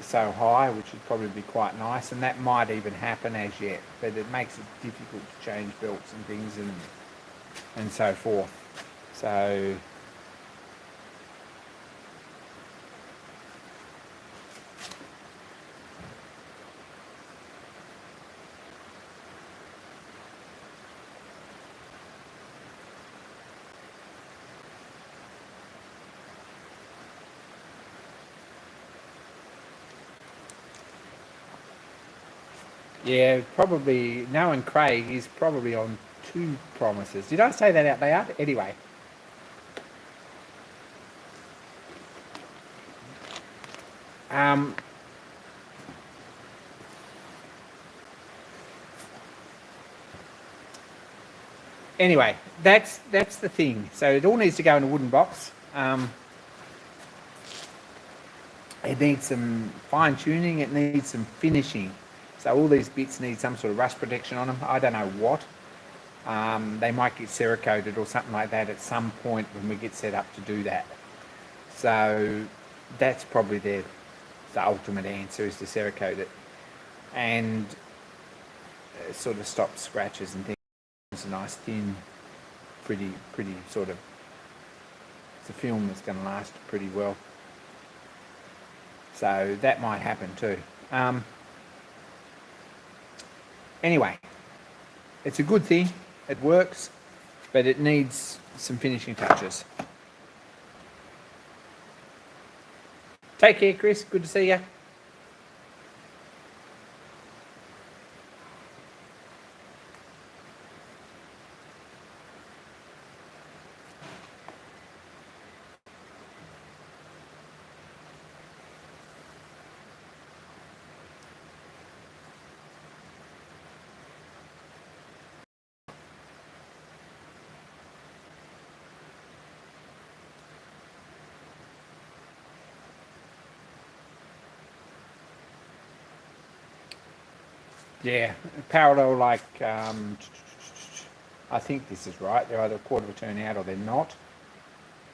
so high, which would probably be quite nice, and that might even happen as yet, but it makes it difficult to change belts and things and so forth. So yeah, probably knowing Craig, he's probably on 2 promises. Did I say that out loud? Anyway. Anyway, that's the thing. So it all needs to go in a wooden box. It needs some fine tuning. It needs some finishing. So all these bits need some sort of rust protection on them. I don't know what. They might get Cerakoted or something like that at some point when we get set up to do that. So that's probably the ultimate answer, is to Cerakote it and sort of stop scratches and things. It's a nice thin, pretty sort of, it's a film that's going to last pretty well. So that might happen too. Anyway, it's a good thing. It works. but it needs some finishing touches. Take care, Chris. Good to see you. Yeah, parallel like, I think this is right. They're either a quarter of a turn out or they're not.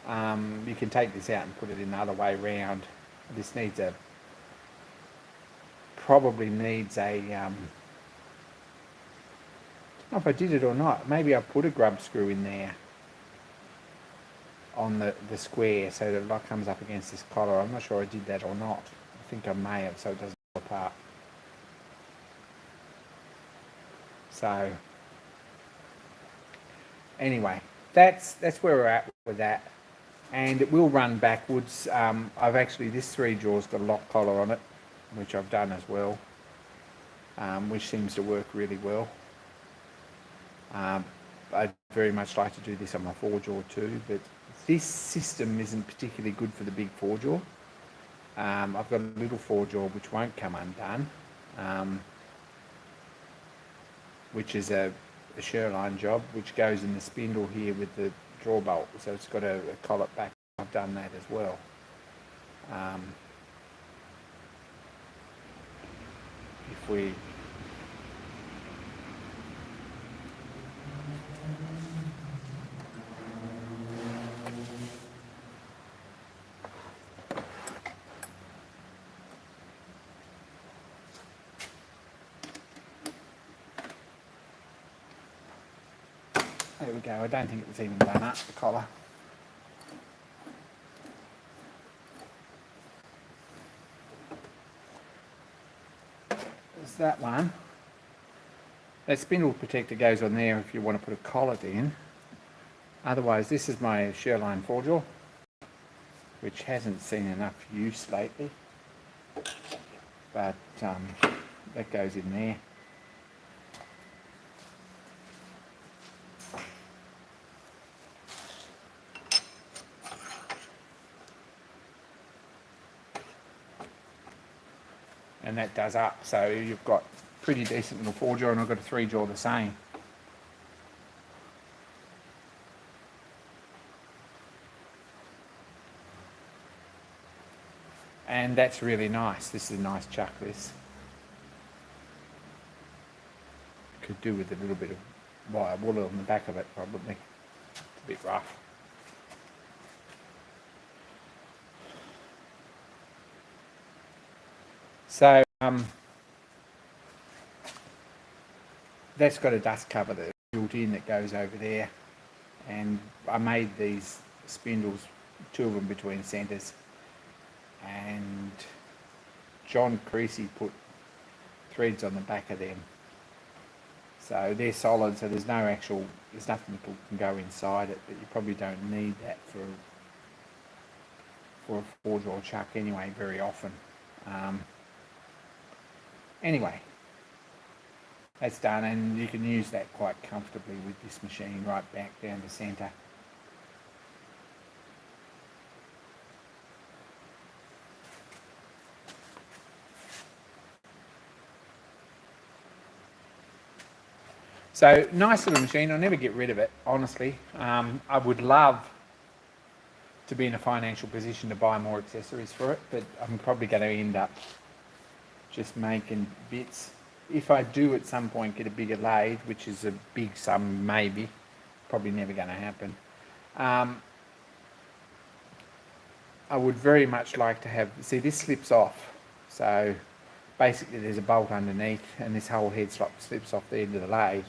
You can take this out and put it in the other way round. This needs probably needs a, I don't know if I did it or not. Maybe I put a grub screw in there on the square so that it like comes up against this collar. I'm not sure I did that or not. I think I may have, so it doesn't fall apart. So anyway, that's where we're at with that, and it will run backwards. I've actually, this 3 draw's got a lock collar on it, which I've done as well, which seems to work really well. I'd very much like to do this on my 4-jaw too, but this system isn't particularly good for the big 4-jaw. I've got a little 4-jaw which won't come undone, which is a Sherline job, which goes in the spindle here with the draw bolt, so it's got a collet back. I've done that as well. If we there we go. I don't think it was even done up, the collar. There's that one. That spindle protector goes on there if you want to put a collet in. Otherwise, this is my Sherline 4-jaw, which hasn't seen enough use lately, but that goes in there. And that does up, so you've got pretty decent little 4-jaw, and I've got a 3-jaw the same. And that's really nice. This is a nice chuck, this. Could do with a little bit of wire wool on the back of it, probably. It's a bit rough. So that's got a dust cover that's built in that goes over there, and I made these spindles, 2 of them between centres, and John Creasy put threads on the back of them, so they're solid, so there's nothing that can go inside it, but you probably don't need that for a 4-jaw chuck anyway very often. Anyway, that's done, and you can use that quite comfortably with this machine right back down to centre. So nice little machine. I'll never get rid of it, honestly. I would love to be in a financial position to buy more accessories for it, but I'm probably going to end up just making bits. If I do at some point get a bigger lathe, which is a big sum maybe, probably never going to happen, I would very much like to have, see, this slips off, so basically there's a bolt underneath and this whole head slot slips off the end of the lathe,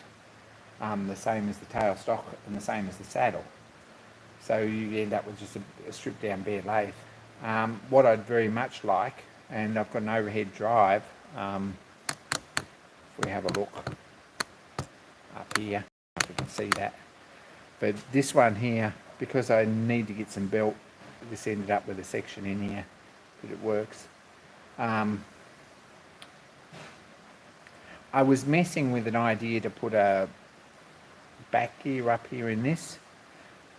the same as the tailstock and the same as the saddle, so you end up with just a stripped down bare lathe. What I'd very much like, and I've got an overhead drive, if we have a look up here, if you can see that, But this one here, because I need to get some belt, this ended up with a section in here, but it works. I was messing with an idea to put a back gear up here in this,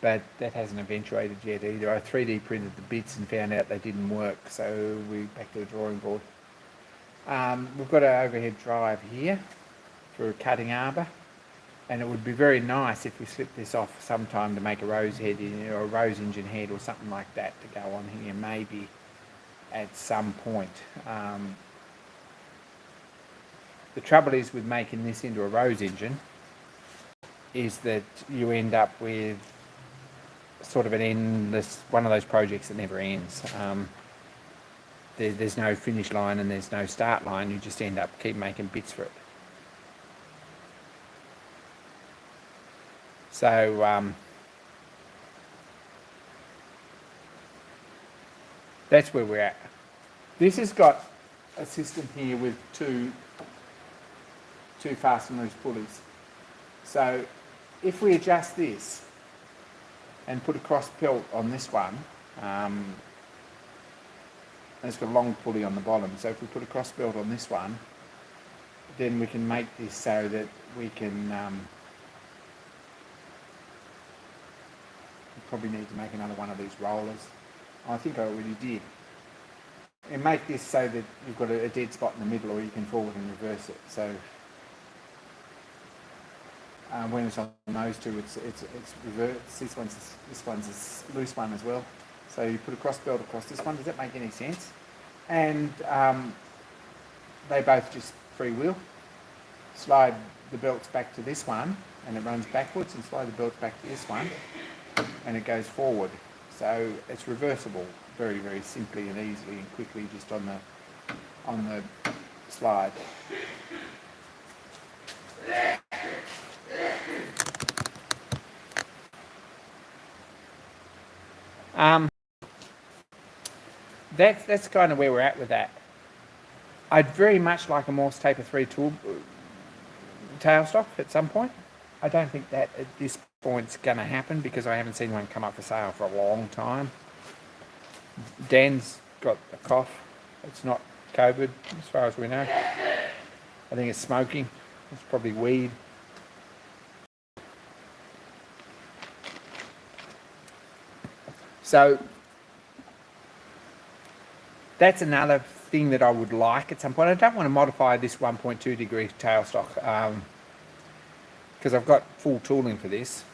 but that hasn't eventuated yet either. I 3D printed the bits and found out they didn't work, so we're back to the drawing board. We've got an overhead drive here for cutting arbor, and it would be very nice if we slipped this off sometime to make a rose head or a rose engine head or something like that to go on here maybe at some point. The trouble is with making this into a rose engine is that you end up with sort of an endless, one of those projects that never ends. There's no finish line and there's no start line. You just end up keep making bits for it. So that's where we're at. This has got a system here with two fast and loose pulleys. So if we adjust this and put a cross pelt on this one, and it's got a long pulley on the bottom, so if we put a cross belt on this one, then we can make this so that we can probably need to make another one of these rollers. I think I already did. And make this so that you've got a dead spot in the middle, or you can forward and reverse it. So when it's on those two, it's reversed. This one's a loose one as well. So you put a cross belt across this one. Does that make any sense? And they both just freewheel. Slide the belts back to this one, and it runs backwards, and slide the belts back to this one, and it goes forward. So it's reversible very, very simply and easily and quickly just on the slide. That's kind of where we're at with that. I'd very much like a Morse Taper 3 tool tailstock at some point. I don't think that at this point's going to happen because I haven't seen one come up for sale for a long time. Dan's got a cough. It's not COVID as far as we know. I think it's smoking. It's probably weed. So that's another thing that I would like at some point. I don't want to modify this 1.2 degree tailstock because I've got full tooling for this.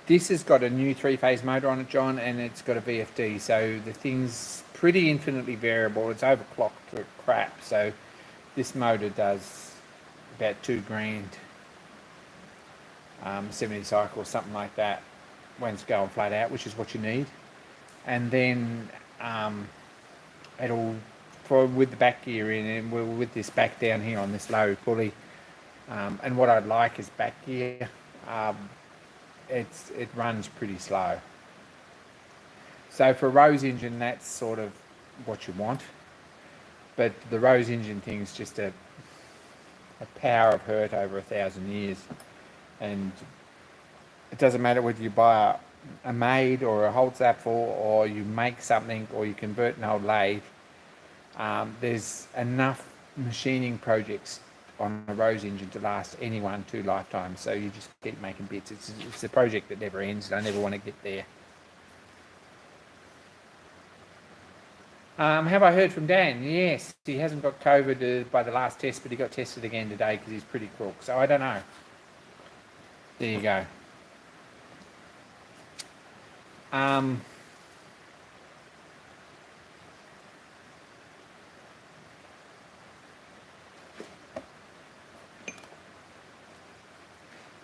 This has got a new 3-phase motor on it, John, and it's got a VFD, so the thing's pretty infinitely variable. It's overclocked to crap, so this motor does about $2,000, 70 cycles, something like that, when it's going flat out, which is what you need. And then it'll, with the back gear in, and with this back down here on this low pulley, and what I'd like is back gear. It runs pretty slow. So for a Rose engine, that's sort of what you want. But the Rose engine thing's just a power of hurt over 1,000 years. And it doesn't matter whether you buy a Maid or a Holtzapfel, or you make something, or you convert an old lathe. There's enough machining projects on a Rose engine to last anyone 2 lifetimes, so you just keep making bits. It's a project that never ends, and I never want to get there. Have I heard from Dan? Yes, he hasn't got COVID by the last test, but he got tested again today because he's pretty crook, so I don't know. There you go.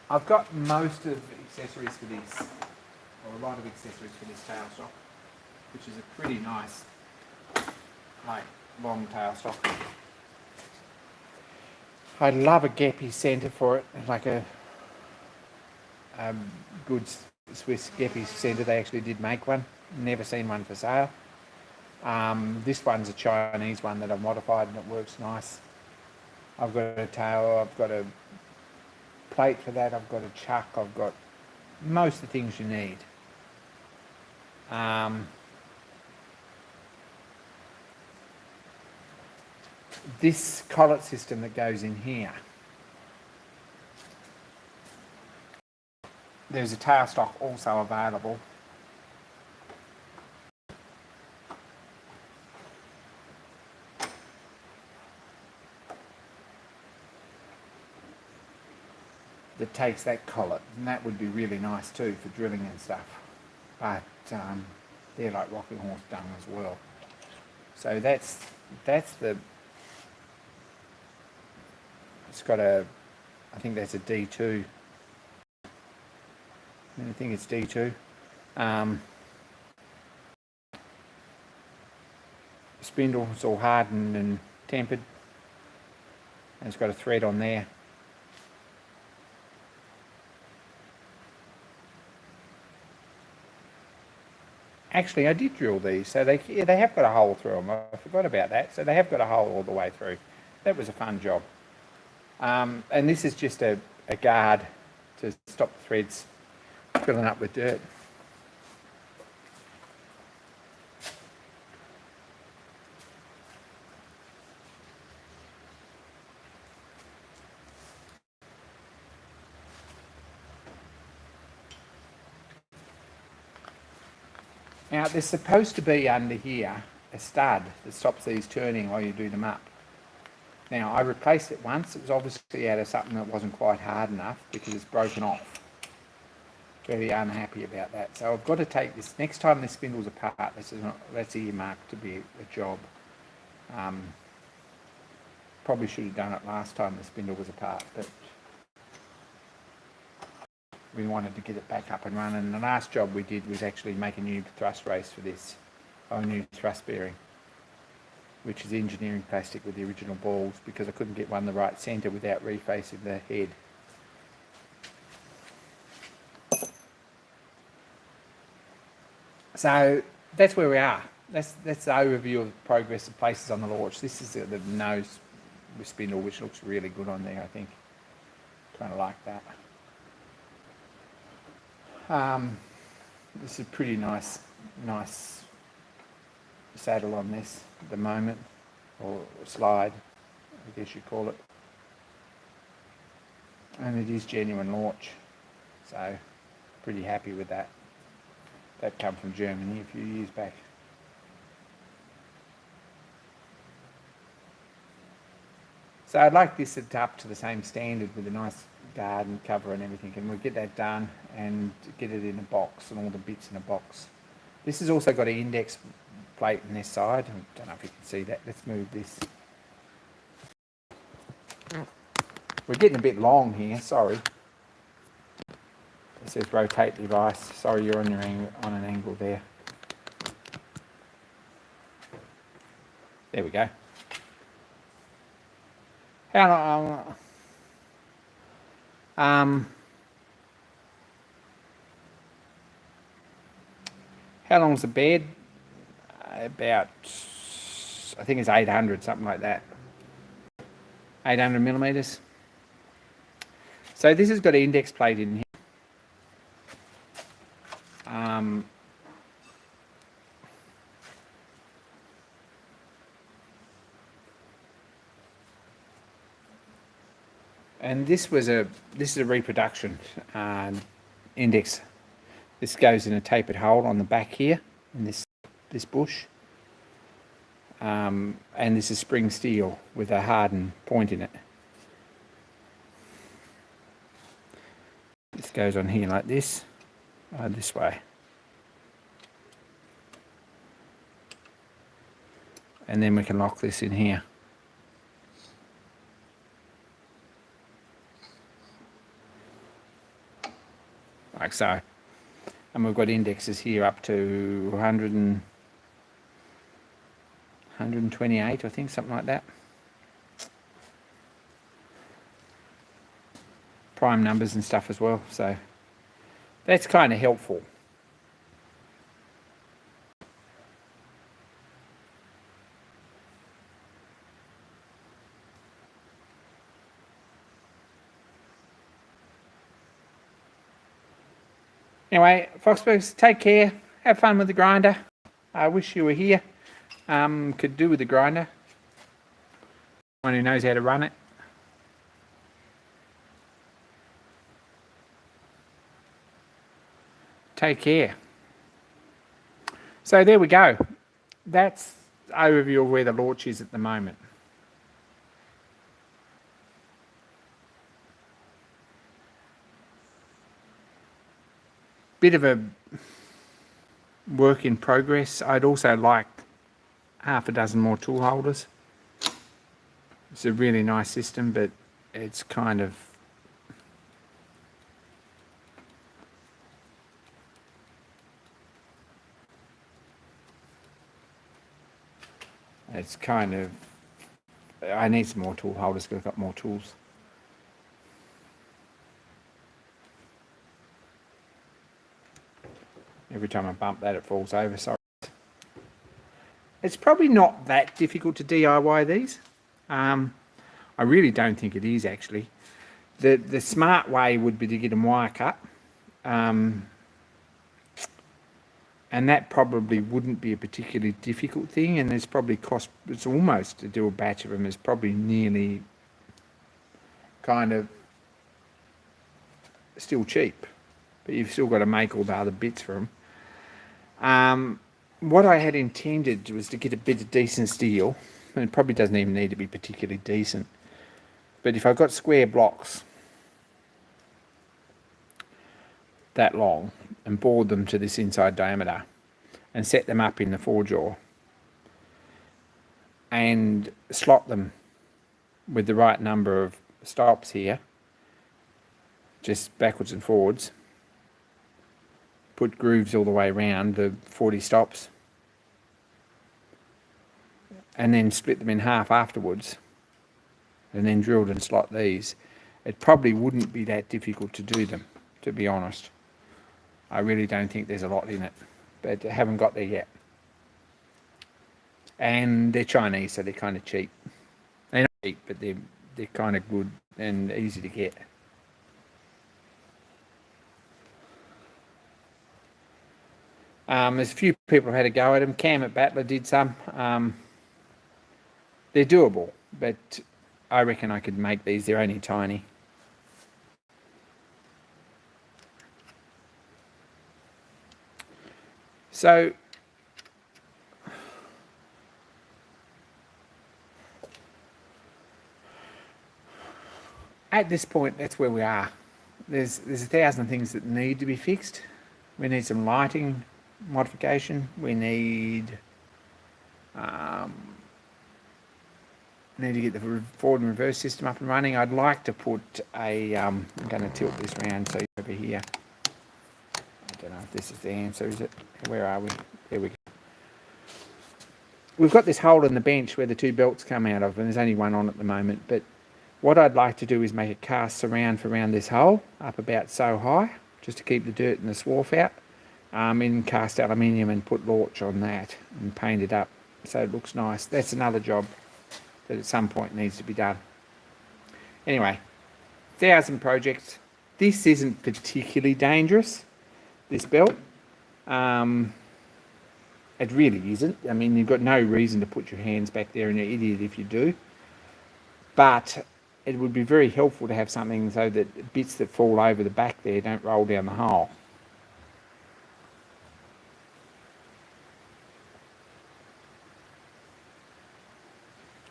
I've got most of the accessories for this, or a lot of accessories for this tailstock, which is a pretty nice, like, long tailstock. I'd love a Geppy centre for it, like a good Swiss Geppy centre. They actually did make one. Never seen one for sale. This one's a Chinese one that I've modified and it works nice. I've got a tail, I've got a plate for that, I've got a chuck, I've got most of the things you need. This collet system that goes in here, there's a tailstock also available. That takes that collet, and that would be really nice too for drilling and stuff. But they're like rocking horse dung as well. So that's the. It's got a, I think that's a D2. I think it's D2. Spindle is all hardened and tempered. And it's got a thread on there. Actually, I did drill these, so they have got a hole through them. I forgot about that. So they have got a hole all the way through. That was a fun job. And this is just a guard to stop the threads filling up with dirt. Now, there's supposed to be under here a stud that stops these turning while you do them up. Now, I replaced it once. It was obviously out of something that wasn't quite hard enough because it's broken off. Very unhappy about that. So I've got to take this, next time this spindle's apart, that's earmarked to be a job. Probably should have done it last time the spindle was apart, but we wanted to get it back up and running. And the last job we did was actually make a new thrust race for this, a new thrust bearing, which is engineering plastic with the original balls because I couldn't get one the right centre without refacing the head. So that's where we are. That's the overview of the progress of places on the launch. This is the nose with spindle, which looks really good on there, I think. Kind of like that. This is a pretty nice saddle on this at the moment, or slide, I guess you call it. And it is genuine launch, so pretty happy with that. That come from Germany a few years back. So I'd like this up to the same standard with a nice guard and cover and everything, and we'll get that done and get it in a box and all the bits in a box. This has also got an index plate on this side. I don't know if you can see that. Let's move this. We're getting a bit long here, sorry. It says rotate device. Sorry, you're on an angle there. There we go. How long's the bed? About, I think it's 800, something like that. 800 millimeters. So this has got an index plate in here. And this is a reproduction index. This goes in a tapered hole on the back here in this bush. And this is spring steel with a hardened point in it. This goes on here like this way. And then we can lock this in here. Like so. And we've got indexes here up to 128, I think, something like that. Prime numbers and stuff as well, so that's kind of helpful. Anyway, Foxburgs, take care. Have fun with the grinder. I wish you were here. Could do with the grinder. One who knows how to run it. Take care. So there we go. That's overview of where the launch is at the moment. Bit of a work in progress. I'd also like half a dozen more tool holders. It's a really nice system, but it's kind of I need some more tool holders because I've got more tools. Every time I bump that, it falls over. Sorry. It's probably not that difficult to DIY these. I really don't think it is, actually. The smart way would be to get them wire cut. And that probably wouldn't be a particularly difficult thing, and there's probably it's almost, to do a batch of them is probably nearly kind of still cheap, but you've still got to make all the other bits for them. What I had intended was to get a bit of decent steel, and it probably doesn't even need to be particularly decent, but if I've got square blocks that long and bored them to this inside diameter and set them up in the 4-jaw and slot them with the right number of stops here, just backwards and forwards, put grooves all the way around the 40 stops, and then split them in half afterwards, and then drilled and slot these, it probably wouldn't be that difficult to do them, to be honest. I really don't think there's a lot in it, but I haven't got there yet. And they're Chinese, so they're kind of cheap. They're not cheap, but they're kind of good and easy to get. There's a few people who had a go at them. Cam at Battler did some. They're doable, but I reckon I could make these. They're only tiny. So at this point, that's where we are. There's 1,000 things that need to be fixed. We need some lighting modification. We need to get the forward and reverse system up and running. I'd like to put a I'm going to tilt this around so you're over here. I don't know if this is the answer, is it? Where are we? There we go. We've got this hole in the bench where the two belts come out of, and there's only one on at the moment, but what I'd like to do is make a cast surround for around this hole, up about so high, just to keep the dirt and the swarf out, in cast aluminium, and put launch on that and paint it up so it looks nice. That's another job that at some point needs to be done. Anyway, 1,000 projects. This isn't particularly dangerous, this belt. It really isn't. I mean, you've got no reason to put your hands back there and you're an idiot if you do. But it would be very helpful to have something so that bits that fall over the back there don't roll down the hole.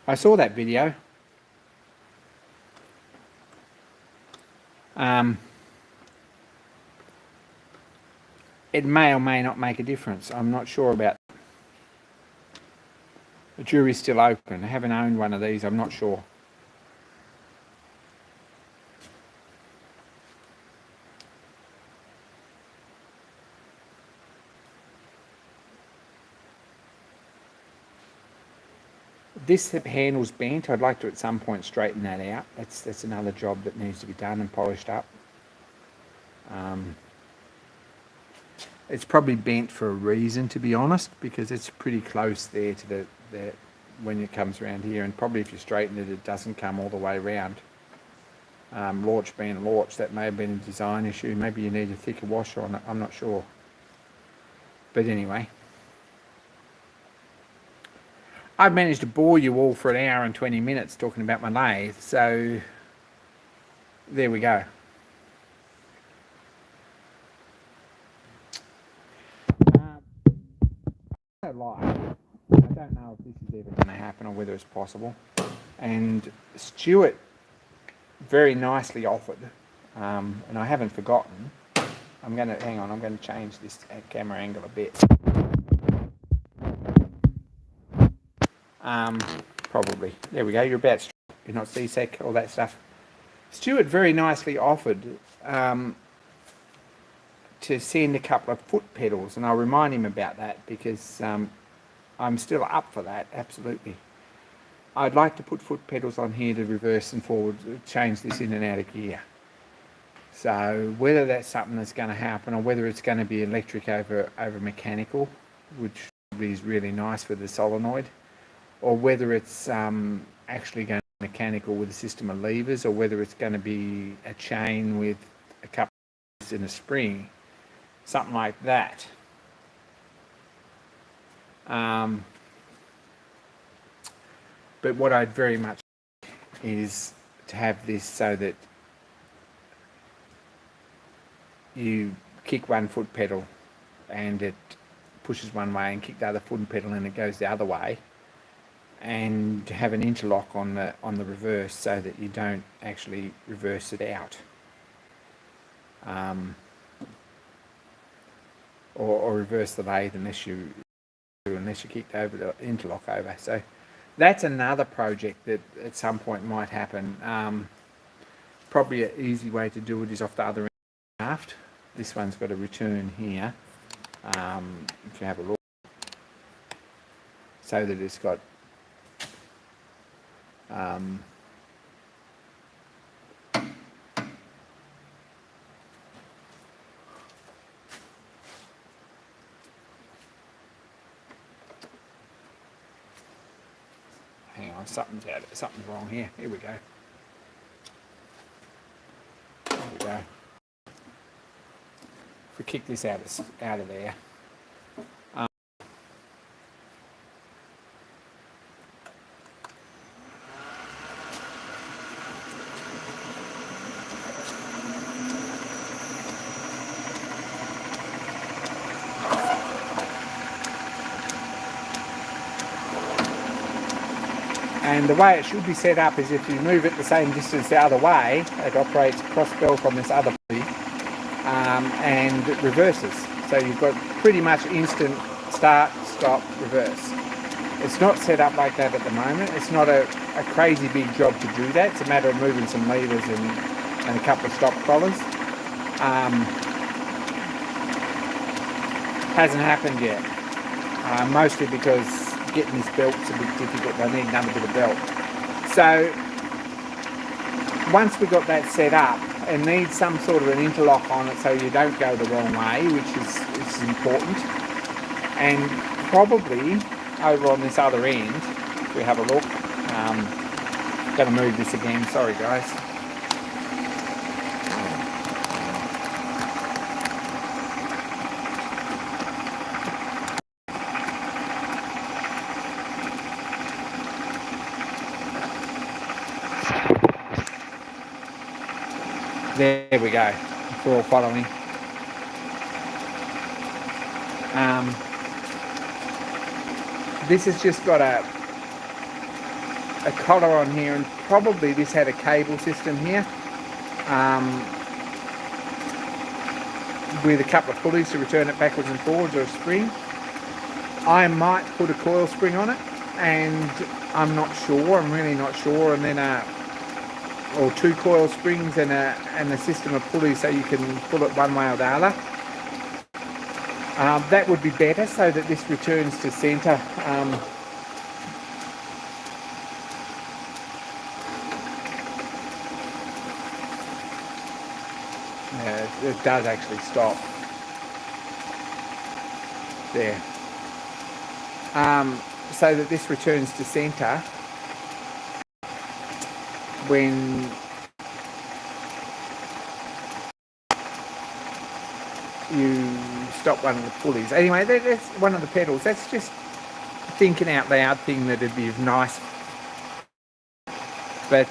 I saw that video. It may or may not make a difference. I'm not sure about that. The jury's still open. I haven't owned one of these. I'm not sure. This handle's bent. I'd like to at some point straighten that out. That's another job that needs to be done and polished up. It's probably bent for a reason, to be honest, because it's pretty close there to the when it comes around here, and probably if you straighten it, it doesn't come all the way around. launch being launched. That may have been a design issue. Maybe you need a thicker washer on it. I'm not sure. But anyway, I've managed to bore you all for an hour and 20 minutes talking about my lathe. So there we go. I don't know if this is ever going to happen or whether it's possible. And Stuart very nicely offered, and I haven't forgotten. I'm going to change this camera angle a bit. Probably. There we go. You're about straight. You're not C-sec, all that stuff. Stuart very nicely offered to send a couple of foot pedals, and I'll remind him about that because I'm still up for that, absolutely. I'd like to put foot pedals on here to reverse and forward, change this in and out of gear. So whether that's something that's going to happen or whether it's going to be electric over mechanical, which is really nice for the solenoid, or whether it's actually going to be mechanical with a system of levers, or whether it's going to be a chain with a couple of in a spring, something like that. But what I'd very much like is to have this so that you kick one foot pedal and it pushes one way, and kick the other foot pedal and it goes the other way, and have an interlock on the reverse so that you don't actually reverse it out, or reverse the lathe unless you kicked over the interlock over. So that's another project that at some point might happen. Probably an easy way to do it is off the other end of the shaft. This one's got a return here, if you have a look, so that it's got hang on, something's wrong here. Here we go. There we go. If we kick this out of there. And the way it should be set up is if you move it the same distance the other way, it operates cross-belt on this other pulley, and it reverses. So you've got pretty much instant start, stop, reverse. It's not set up like that at the moment. It's not a crazy big job to do that. It's a matter of moving some levers and a couple of stop collars. Hasn't happened yet, mostly because getting this belt's a bit difficult. I need another bit of belt. So once we got that set up, it needs some sort of an interlock on it so you don't go the wrong way, which is important. And probably over on this other end, if we have a look, going to move this again, sorry guys. There we go, if we're all following. This has just got a collar on here, and probably this had a cable system here with a couple of pulleys to return it backwards and forwards, or a spring. I might put a coil spring on it, and I'm not sure, I'm really not sure, and then or two coil springs and a system of pulleys so you can pull it one way or the other. That would be better so that this returns to centre. Yeah, it does actually stop. There. So that this returns to centre when you stop one of the pulleys. Anyway, that's one of the pedals. That's just thinking out loud thing that'd be nice. But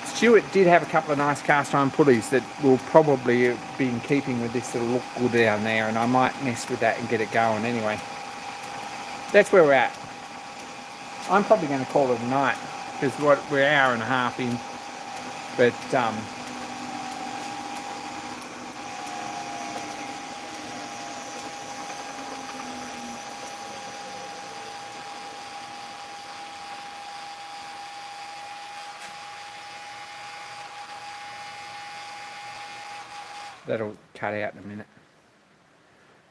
Stuart did have a couple of nice cast iron pulleys that will probably be in keeping with this little look good down there, and I might mess with that and get it going anyway. That's where we're at. I'm probably going to call it a night because we're an hour and a half in, but that'll cut out in a minute.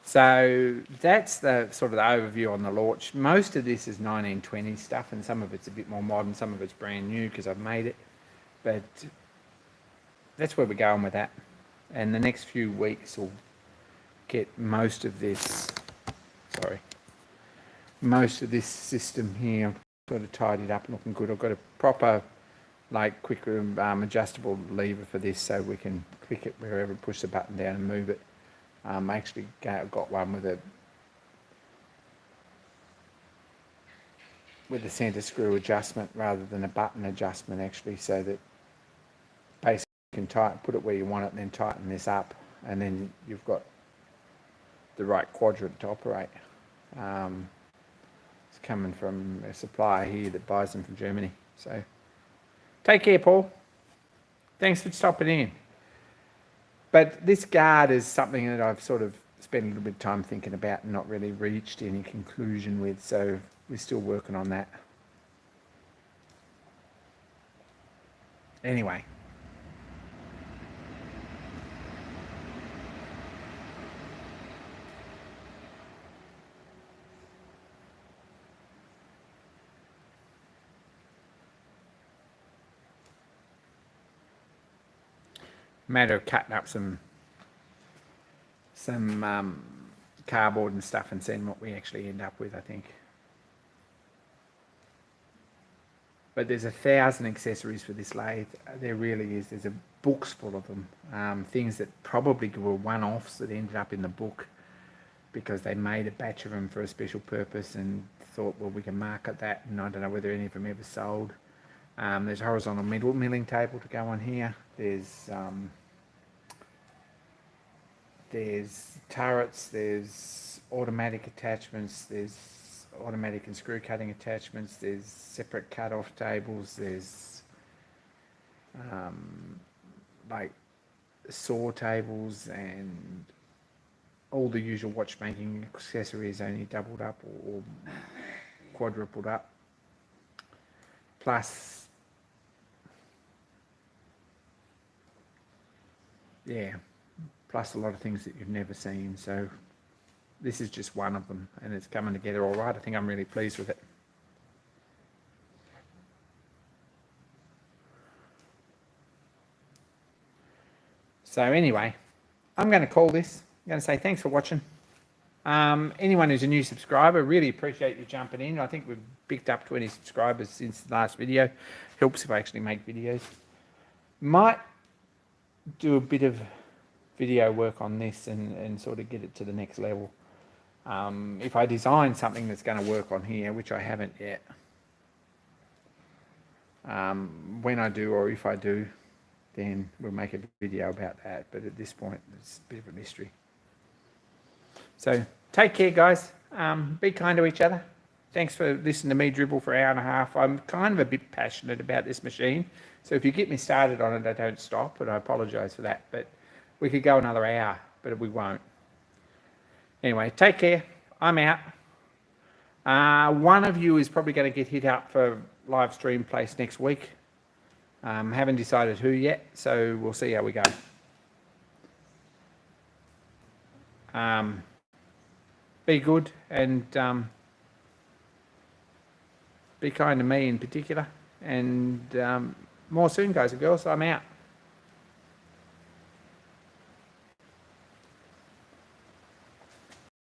So that's the sort of the overview on the launch. Most of this is 1920s stuff, and some of it's a bit more modern, some of it's brand new because I've made it. But that's where we're going with that. And the next few weeks will get most of this system here sort of tidied up and looking good. I've got a proper, like, quick adjustable lever for this, so we can click it wherever, push the button down and move it. I actually got one with a centre screw adjustment rather than a button adjustment, actually, so that basically you can put it where you want it and then tighten this up, and then you've got the right quadrant to operate. It's coming from a supplier here that buys them from Germany. So take care, Paul. Thanks for stopping in. But this guard is something that I've sort of spent a little bit of time thinking about and not really reached any conclusion with, so we're still working on that. Anyway. Matter of cutting up some cardboard and stuff and seeing what we actually end up with, I think. But there's 1,000 accessories for this lathe. There really is. There's books full of them. Things that probably were one-offs that ended up in the book because they made a batch of them for a special purpose and thought, well, we can market that, and I don't know whether any of them ever sold. There's a horizontal milling table to go on here. There's turrets, there's automatic attachments, there's automatic and screw cutting attachments, there's separate cut-off tables, there's like saw tables and all the usual watchmaking accessories, only doubled up or quadrupled up. Plus, plus a lot of things that you've never seen. So this is just one of them, and it's coming together all right. I think I'm really pleased with it. So anyway, I'm going to call this. I'm going to say thanks for watching. Anyone who's a new subscriber, really appreciate you jumping in. I think we've picked up 20 subscribers since the last video. Helps if I actually make videos. Might do a bit of video work on this and sort of get it to the next level. If I design something that's going to work on here, which I haven't yet, when I do, or if I do, then we'll make a video about that. But at this point, it's a bit of a mystery. So take care, guys. Be kind to each other. Thanks for listening to me dribble for an hour and a half. I'm kind of a bit passionate about this machine. So if you get me started on it, I don't stop, and I apologise for that. But we could go another hour, but we won't. Anyway, take care. I'm out. One of you is probably going to get hit up for live stream place next week. Haven't decided who yet, so we'll see how we go. Be good and be kind to me in particular. And more soon, guys and girls. I'm out.